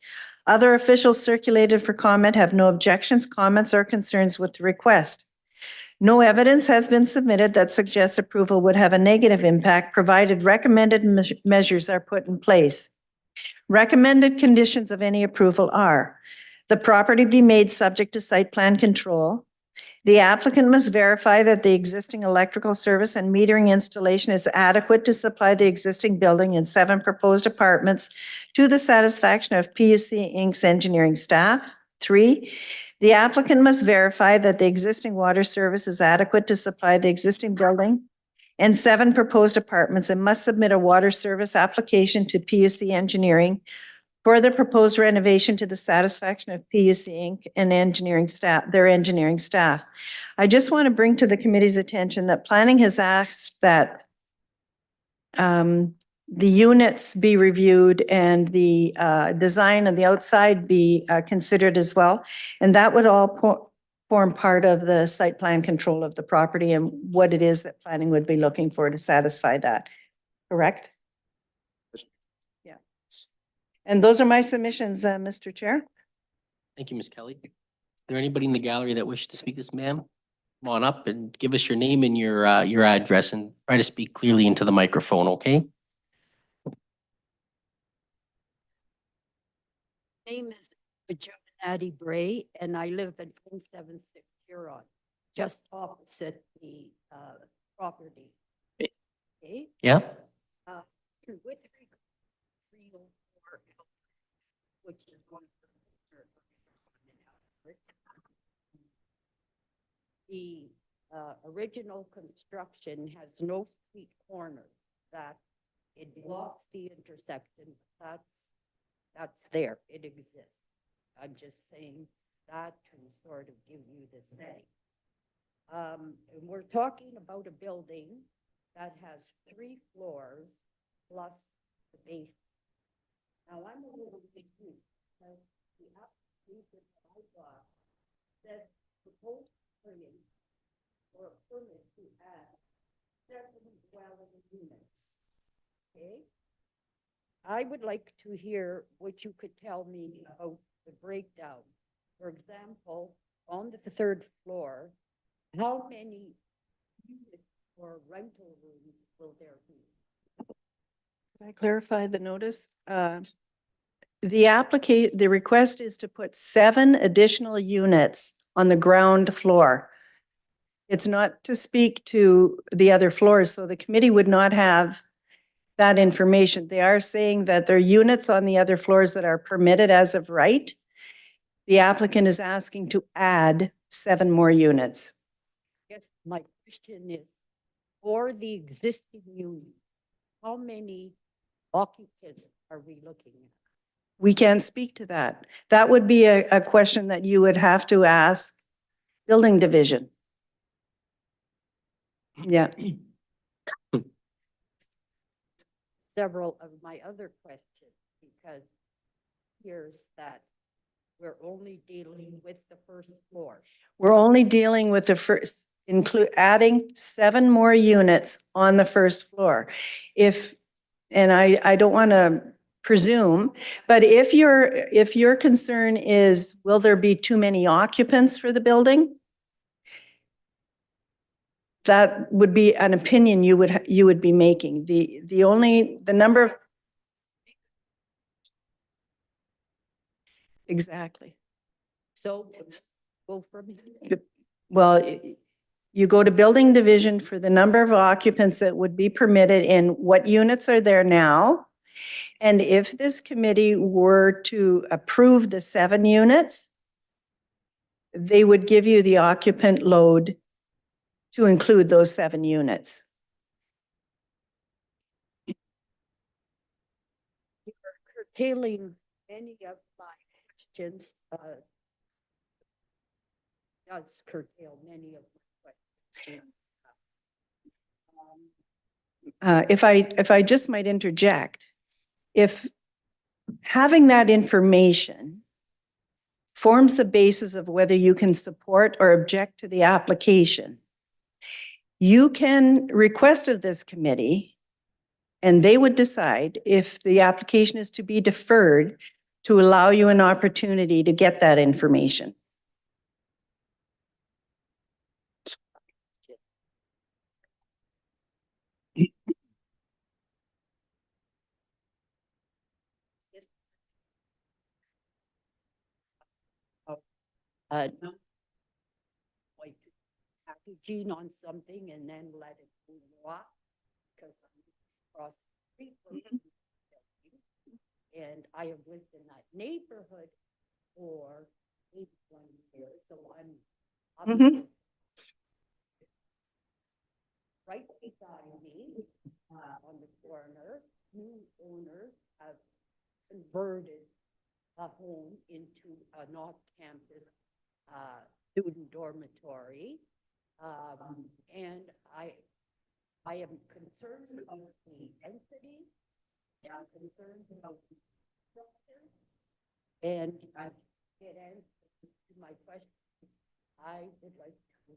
Other officials circulated for comment have no objections, comments, or concerns with the request. No evidence has been submitted that suggests approval would have a negative impact, provided recommended measures are put in place. Recommended conditions of any approval are: the property be made subject to site plan control. The applicant must verify that the existing electrical service and metering installation is adequate to supply the existing building and 7 proposed apartments to the satisfaction of PUC Inc.'s engineering staff. 3, the applicant must verify that the existing water service is adequate to supply the existing building and 7 proposed apartments, and must submit a water service application to PUC Engineering for the proposed renovation to the satisfaction of PUC Inc. and their engineering staff. I just want to bring to the committee's attention that planning has asked that the units be reviewed and the design of the outside be considered as well. And that would all form part of the site plan control of the property and what it is that planning would be looking for to satisfy that. Correct? Yeah. And those are my submissions, Mr. Chair. Thank you, Ms. Kelly. Is there anybody in the gallery that wishes to speak this, ma'am? Come on up and give us your name and your address and try to speak clearly into the microphone, okay? Name is Addie Bray, and I live at 176 Huron, just opposite the property. Okay? Yeah? With regard to 304, which is one of the original construction has no street corners, that it blocks the intersection. That's there, it exists. I'm just saying that can sort of give you the say. And we're talking about a building that has 3 floors plus the basement. Now, I'm a little confused because the application that I got said proposed permit or a permit to add 7 dwelling units. Okay? I would like to hear what you could tell me about the breakdown. For example, on the 3rd floor, how many units or rental rooms will there be? Can I clarify the notice? The request is to put 7 additional units on the ground floor. It's not to speak to the other floors, so the committee would not have that information. They are saying that there are units on the other floors that are permitted as of right. The applicant is asking to add 7 more units. Yes, my question is, for the existing unit, how many occupants are we looking at? We can't speak to that. That would be a question that you would have to ask building division. Yeah. Several of my other questions, because here's that we're only dealing with the 1st floor. We're only dealing with the first, adding 7 more units on the 1st floor. And I don't want to presume, but if your concern is, will there be too many occupants for the building? That would be an opinion you would be making. The number of. Exactly. So go from here. Well, you go to building division for the number of occupants that would be permitted in what units are there now. And if this committee were to approve the 7 units, they would give you the occupant load to include those 7 units. You're curtailing many of my questions. Does curtail many of my questions. If I just might interject, if having that information forms the basis of whether you can support or object to the application, you can request of this committee, and they would decide if the application is to be deferred to allow you an opportunity to get that information. No, like packaging on something and then let it walk, because I'm across the street from the building, and I have lived in that neighborhood for 81 years, so I'm Mhm. right beside me on the corner. New owners have converted the home into an off-campus student dormitory. And I am concerned about the density, and I'm concerned about the structure. And I get answers to my question. I would like to.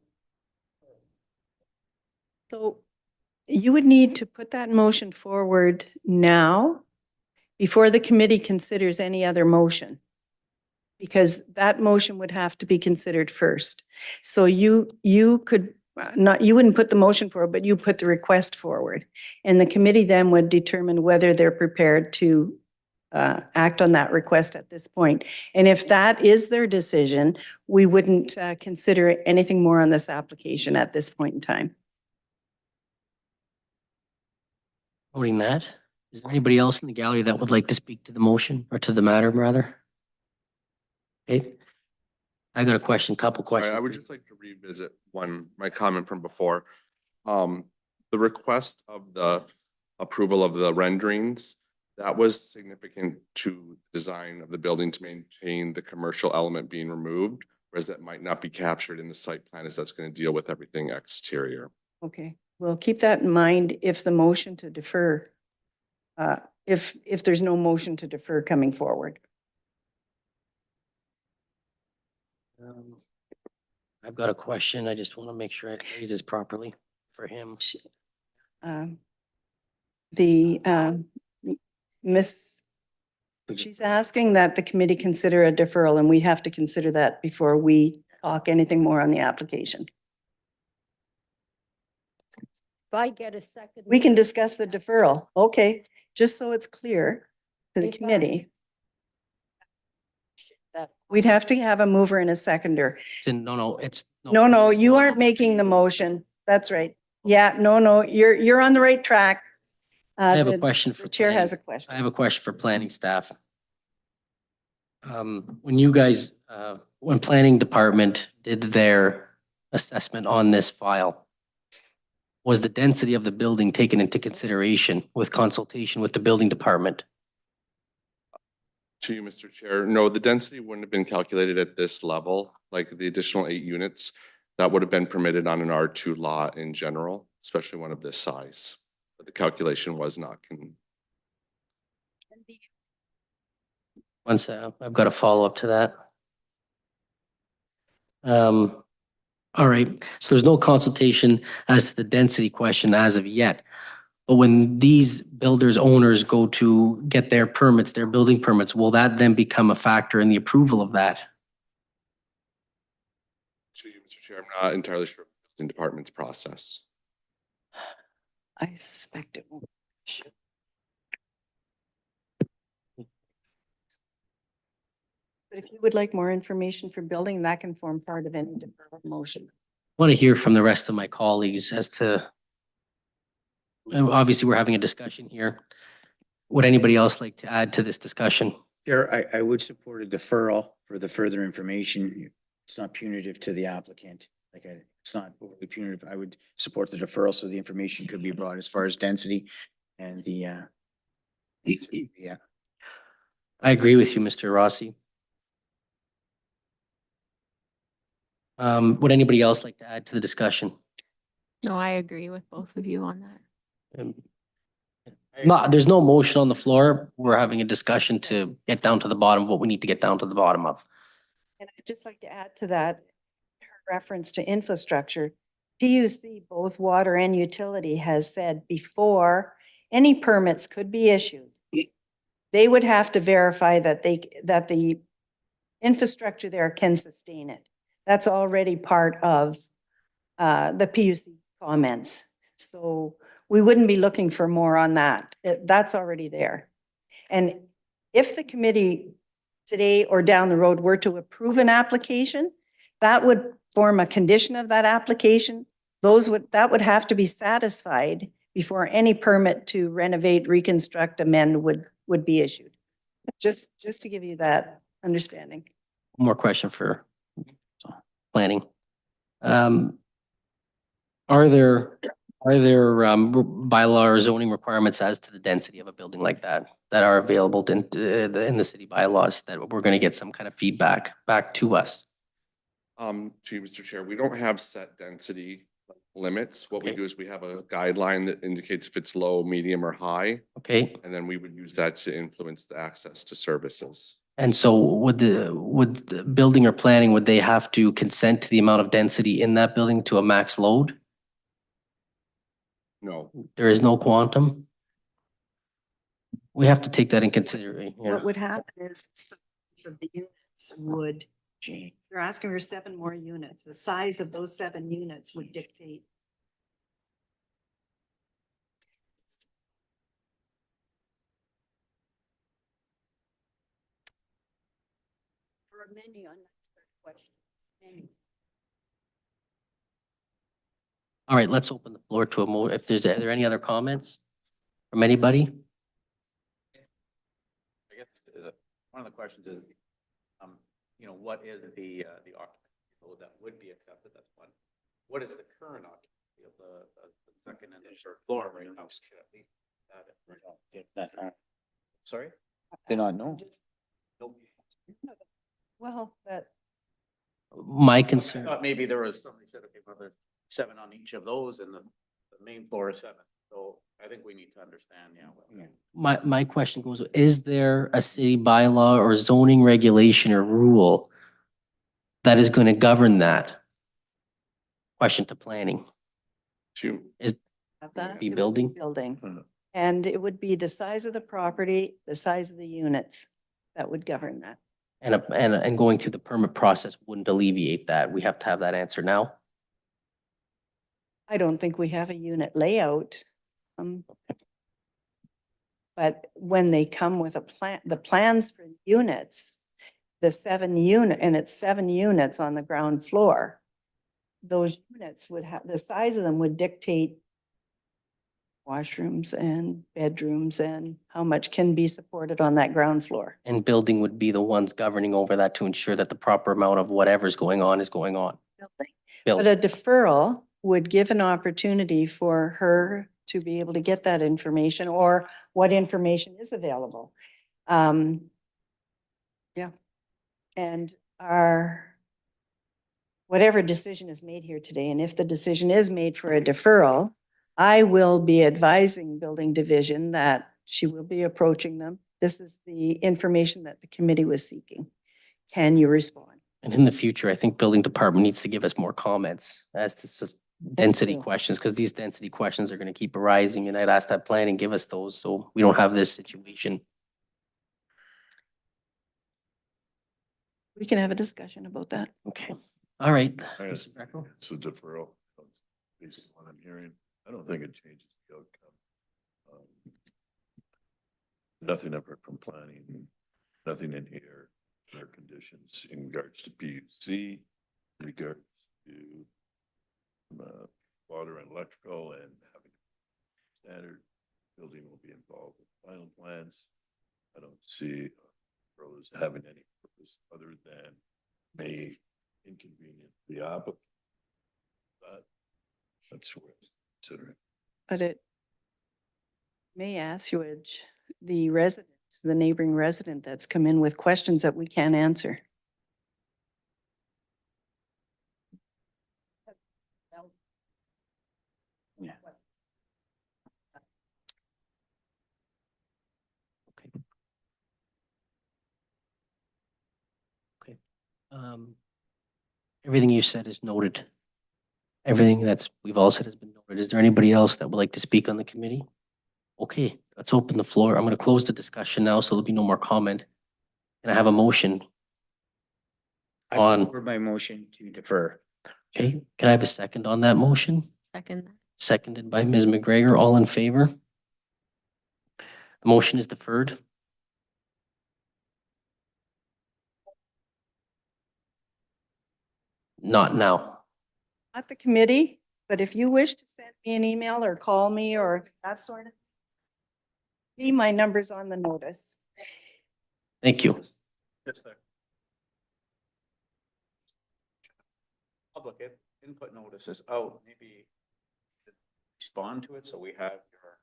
So you would need to put that motion forward now before the committee considers any other motion. Because that motion would have to be considered first. So you could not, you wouldn't put the motion forward, but you put the request forward. And the committee then would determine whether they're prepared to act on that request at this point. And if that is their decision, we wouldn't consider anything more on this application at this point in time. Voting that, is there anybody else in the gallery that would like to speak to the motion or to the matter rather? Okay. I got a question, couple Sorry, questions. I would just like to revisit my comment from before. The request of the approval of the renderings, that was significant to design of the building to maintain the commercial element being removed, whereas that might not be captured in the site plan as that's going to deal with everything exterior. Okay, we'll keep that in mind if the motion to defer, if there's no motion to defer coming forward. I've got a question. I just want to make sure I phrase this properly for him. Miss, she's asking that the committee consider a deferral, and we have to consider that before we talk anything more on the application. If I get a second. We can discuss the deferral. Okay, just so it's clear to the If I- committee. That We'd have to have a mover and a seconder. No, it's. No, you aren't making the motion. That's right. Yeah, no, you're on the right track. I have a The- question for. The chair has a planning. question. I have a question for planning staff. When you guys, when planning department did their assessment on this file, was the density of the building taken into consideration with consultation with the building department? To you, Mr. Chair, no, the density wouldn't have been calculated at this level, like the additional 8 units. That would have been permitted on an R2 lot in general, especially one of this size. But the calculation was not. Once, I've got a follow-up to that. All right, so there's no consultation as to the density question as of yet. But when these builders owners go to get their permits, their building permits, will that then become a factor in the approval of that? To you, Mr. Chair, I'm not entirely sure of the building department's process. I suspect it won't. But if you would like more information for building, that can form part of any deferral motion. I want to hear from the rest of my colleagues as to, and obviously, we're having a discussion here. Would anybody else like to add to this discussion? Chair, I would support a deferral for the further information. It's not punitive to the applicant. It's not overly punitive. I would support the deferral so the information could be brought as far as density and the, yeah. I agree with you, Mr. Rossi. Would anybody else like to add to the discussion? No, I agree with both of you on that. There's no motion on the floor. We're having a discussion to get down to the bottom of what we need to get down to the bottom of. And I'd just like to add to that, her reference to infrastructure. PUC, both water and utility, has said before any permits could be issued, they would have to verify that the infrastructure there can sustain it. That's already part of the PUC comments. So we wouldn't be looking for more on that. That's already there. And if the committee today or down the road were to approve an application, that would form a condition of that application. That would have to be satisfied before any permit to renovate, reconstruct, amend would be issued. Just to give you that understanding. One more question for planning. Are there Are there bylaw or zoning requirements as to the density of a building like that that are available in the city bylaws that we're going to get some kind of feedback back to us? To you, Mr. Chair, we don't have set density limits. What we Okay. do is we have a guideline that indicates if it's low, medium, or high, Okay, and then we would use that to influence the access to services. and so would the building or planning, would they have to consent to the amount of density in that building to a max load? No, There is no quantum? We have to take that in consideration. What would happen is the size of the units would, they're asking for 7 more units. The size of those 7 units would dictate. There are many unanswered questions, many. All right, let's open the floor to if are there any other comments from anybody? I guess one of the questions is, what is the occupancy load that would be accepted? That's one. What is the current occupancy of the second and the third floor right now? Should at least have it. Sorry? They not know. Well, that, My I concern, thought maybe there was, somebody said, okay, well, there's 7 on each of those and the main floor is 7. So I think we need to understand, my question goes, is there a city bylaw or zoning regulation or rule that is going to govern that? Question to planning. to, have that. Be It would building? Building. Mhm. And it would be the size of the property, the size of the units that would govern that. And going through the permit process wouldn't alleviate that. We have to have that answer now. I don't think we have a unit layout. But when they come with a plan, the plans for units, the 7 unit, and it's 7 units on the ground floor. Those units would have, the size of them would dictate washrooms and bedrooms and how much can be supported on that ground floor. And building would be the ones governing over that to ensure that the proper amount of whatever's going on is going on. But Building. a deferral would give an opportunity for her to be able to get that information or what information is available. Yeah. And whatever decision is made here today, and if the decision is made for a deferral, I will be advising building division that she will be approaching them. This is the information that the committee was seeking. Can you respond? And in the future, I think building department needs to give us more comments as to just density too. questions, because these density questions are going to keep arising. And I'd ask that planning give us those so we don't have this situation. We can have a discussion about that. Okay. All right. I guess Mr. Greco? it's a deferral, based on what I'm hearing. I don't think it changes the outcome. Nothing I've heard from planning, nothing in here, their conditions in regards to PUC, in regards to water and electrical and having standard building will be involved with final plans. I don't see as having any purpose other than may inconvenience the applicant. But that's worth considering. But it may assuage the resident, the neighboring resident that's come in with questions that we can't answer. Yeah. Okay. Okay. Everything you said is noted. Everything we've all said has been noted. Is there anybody else that would like to speak on the committee? Okay, let's open the floor. I'm going to close the discussion now, so there'll be no more comment. And I have a motion. I On- forward my motion to defer. Okay, can I have a second on that motion? Second. Seconded by Ms. McGregor. All in favor? The motion is deferred. Not now. Not the committee, but if you wish to send me an email or call me or that sort of, see my numbers on the notice. Thank you. Just a public input notices out, maybe respond to it, so we have your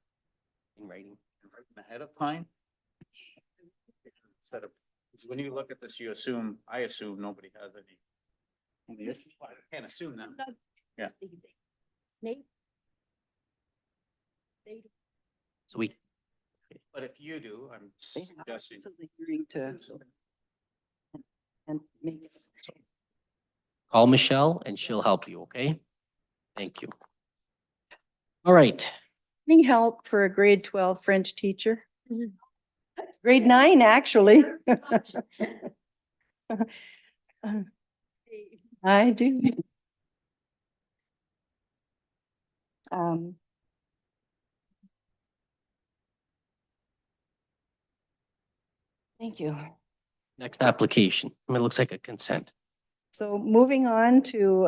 In writing. written ahead of time. Instead of, 'cause when you look at this, I assume nobody has any issues. I can't assume that. Yeah. Nate? So we, But if you do, I'm They have suggesting. to the hearing to, and make it. call Michelle and she'll help you, okay? Thank you. All right. Any help for a grade 12 French teacher? Mhm. Grade 9, actually. I do. Um, Thank you. Next application. It looks like a consent. So moving on to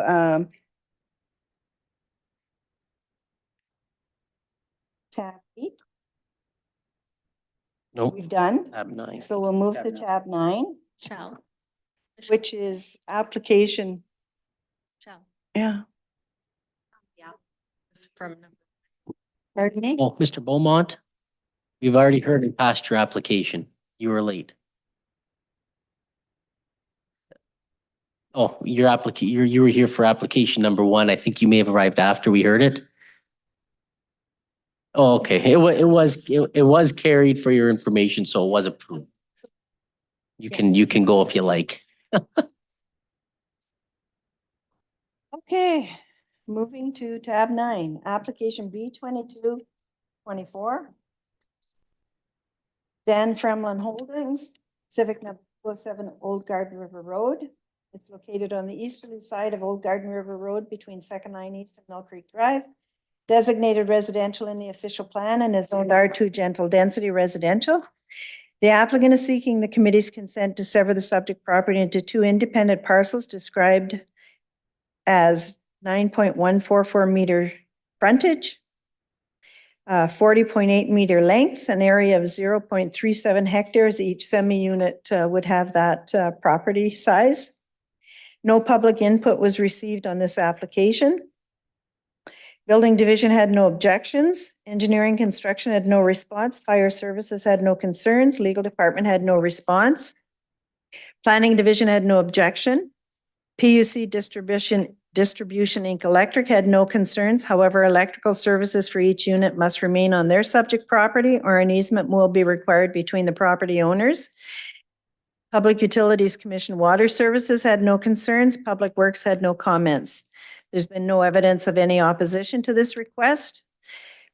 tab 8, Nope, we've done. tab 9. So we'll move Tab to 9. tab 9, Shall. which is application. Shall. Yeah. Yeah. It's from number. Pardon me? Oh, Mr. Beaumont, we've already heard and passed your application. You were late. Oh, you were here for application number 1. I think you may have arrived after we heard it. Oh, okay. It was carried for your information, so it was approved. You can go if you like. Okay, moving to tab 9, application B2224. Dan Fremlin Holdings, Civic number 07 Old Garden River Road. It's located on the easterly side of Old Garden River Road between Second Line East and Mill Creek Drive. Designated residential in the official plan and is zoned R2 gentle density residential. The applicant is seeking the committee's consent to sever the subject property into 2 independent parcels described as 9.144 meter frontage, 40.8 meter length, an area of 0.37 hectares. Each semi-unit would have that property size. No public input was received on this application. Building division had no objections. Engineering construction had no response. Fire services had no concerns. Legal department had no response. Planning division had no objection. PUC Distribution Inc. Electric had no concerns. However, electrical services for each unit must remain on their subject property or an easement will be required between the property owners. Public Utilities Commission Water Services had no concerns. Public Works had no comments. There's been no evidence of any opposition to this request.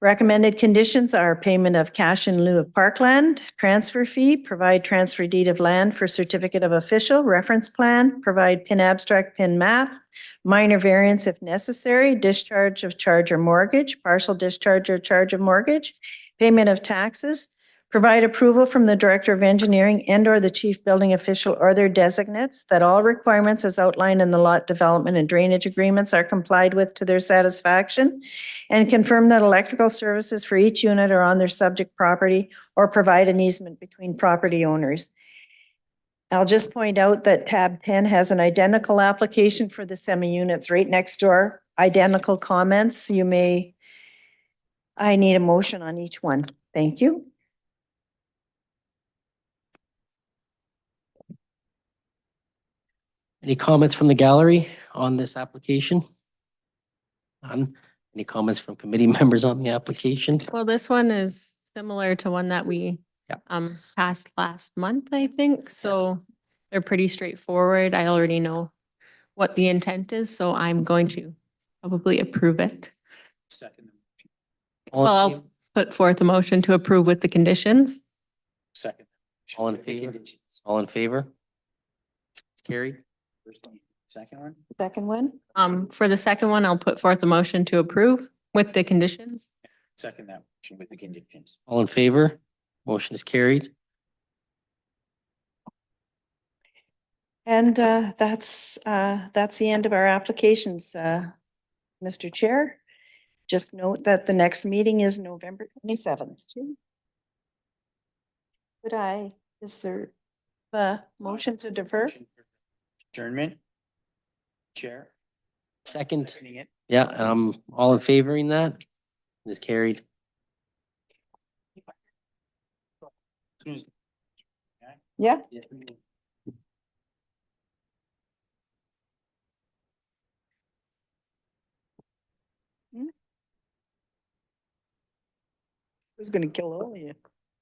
Recommended conditions are payment of cash in lieu of parkland, transfer fee, provide transfer deed of land for certificate of official, reference plan, provide PIN abstract, PIN map, minor variance if necessary, discharge of charge or mortgage, partial discharge or charge of mortgage, payment of taxes, provide approval from the Director of Engineering and/or the Chief Building Official or their designates that all requirements as outlined in the lot development and drainage agreements are complied with to their satisfaction, and confirm that electrical services for each unit are on their subject property or provide an easement between property owners. I'll just point out that tab 10 has an identical application for the semi-units right next door, identical comments. I need a motion on each one. Thank you. Any comments from the gallery on this application? None. Any comments from committee members on the application? Well, this one is similar to one that we Yeah. passed last month, I think. So they're pretty straightforward. I already know what the intent is, so I'm going to probably approve it. Second. All Well, in I'll favor? put forth a motion to approve with the conditions. Second. All in favor? All in favor? It's carried. First one. Second one? Second one? For the second one, I'll put forth a motion to approve with the conditions. Second that motion with the conditions. All in favor? Motion is carried. And that's the end of our applications, Mr. Chair. Just note that the next meeting is November 27th. Is there a motion to defer? Adjournment. Chair. Second. Seconding it. Yeah, and I'm all in favoring that. Is carried. Yeah. Who's gonna kill all of you?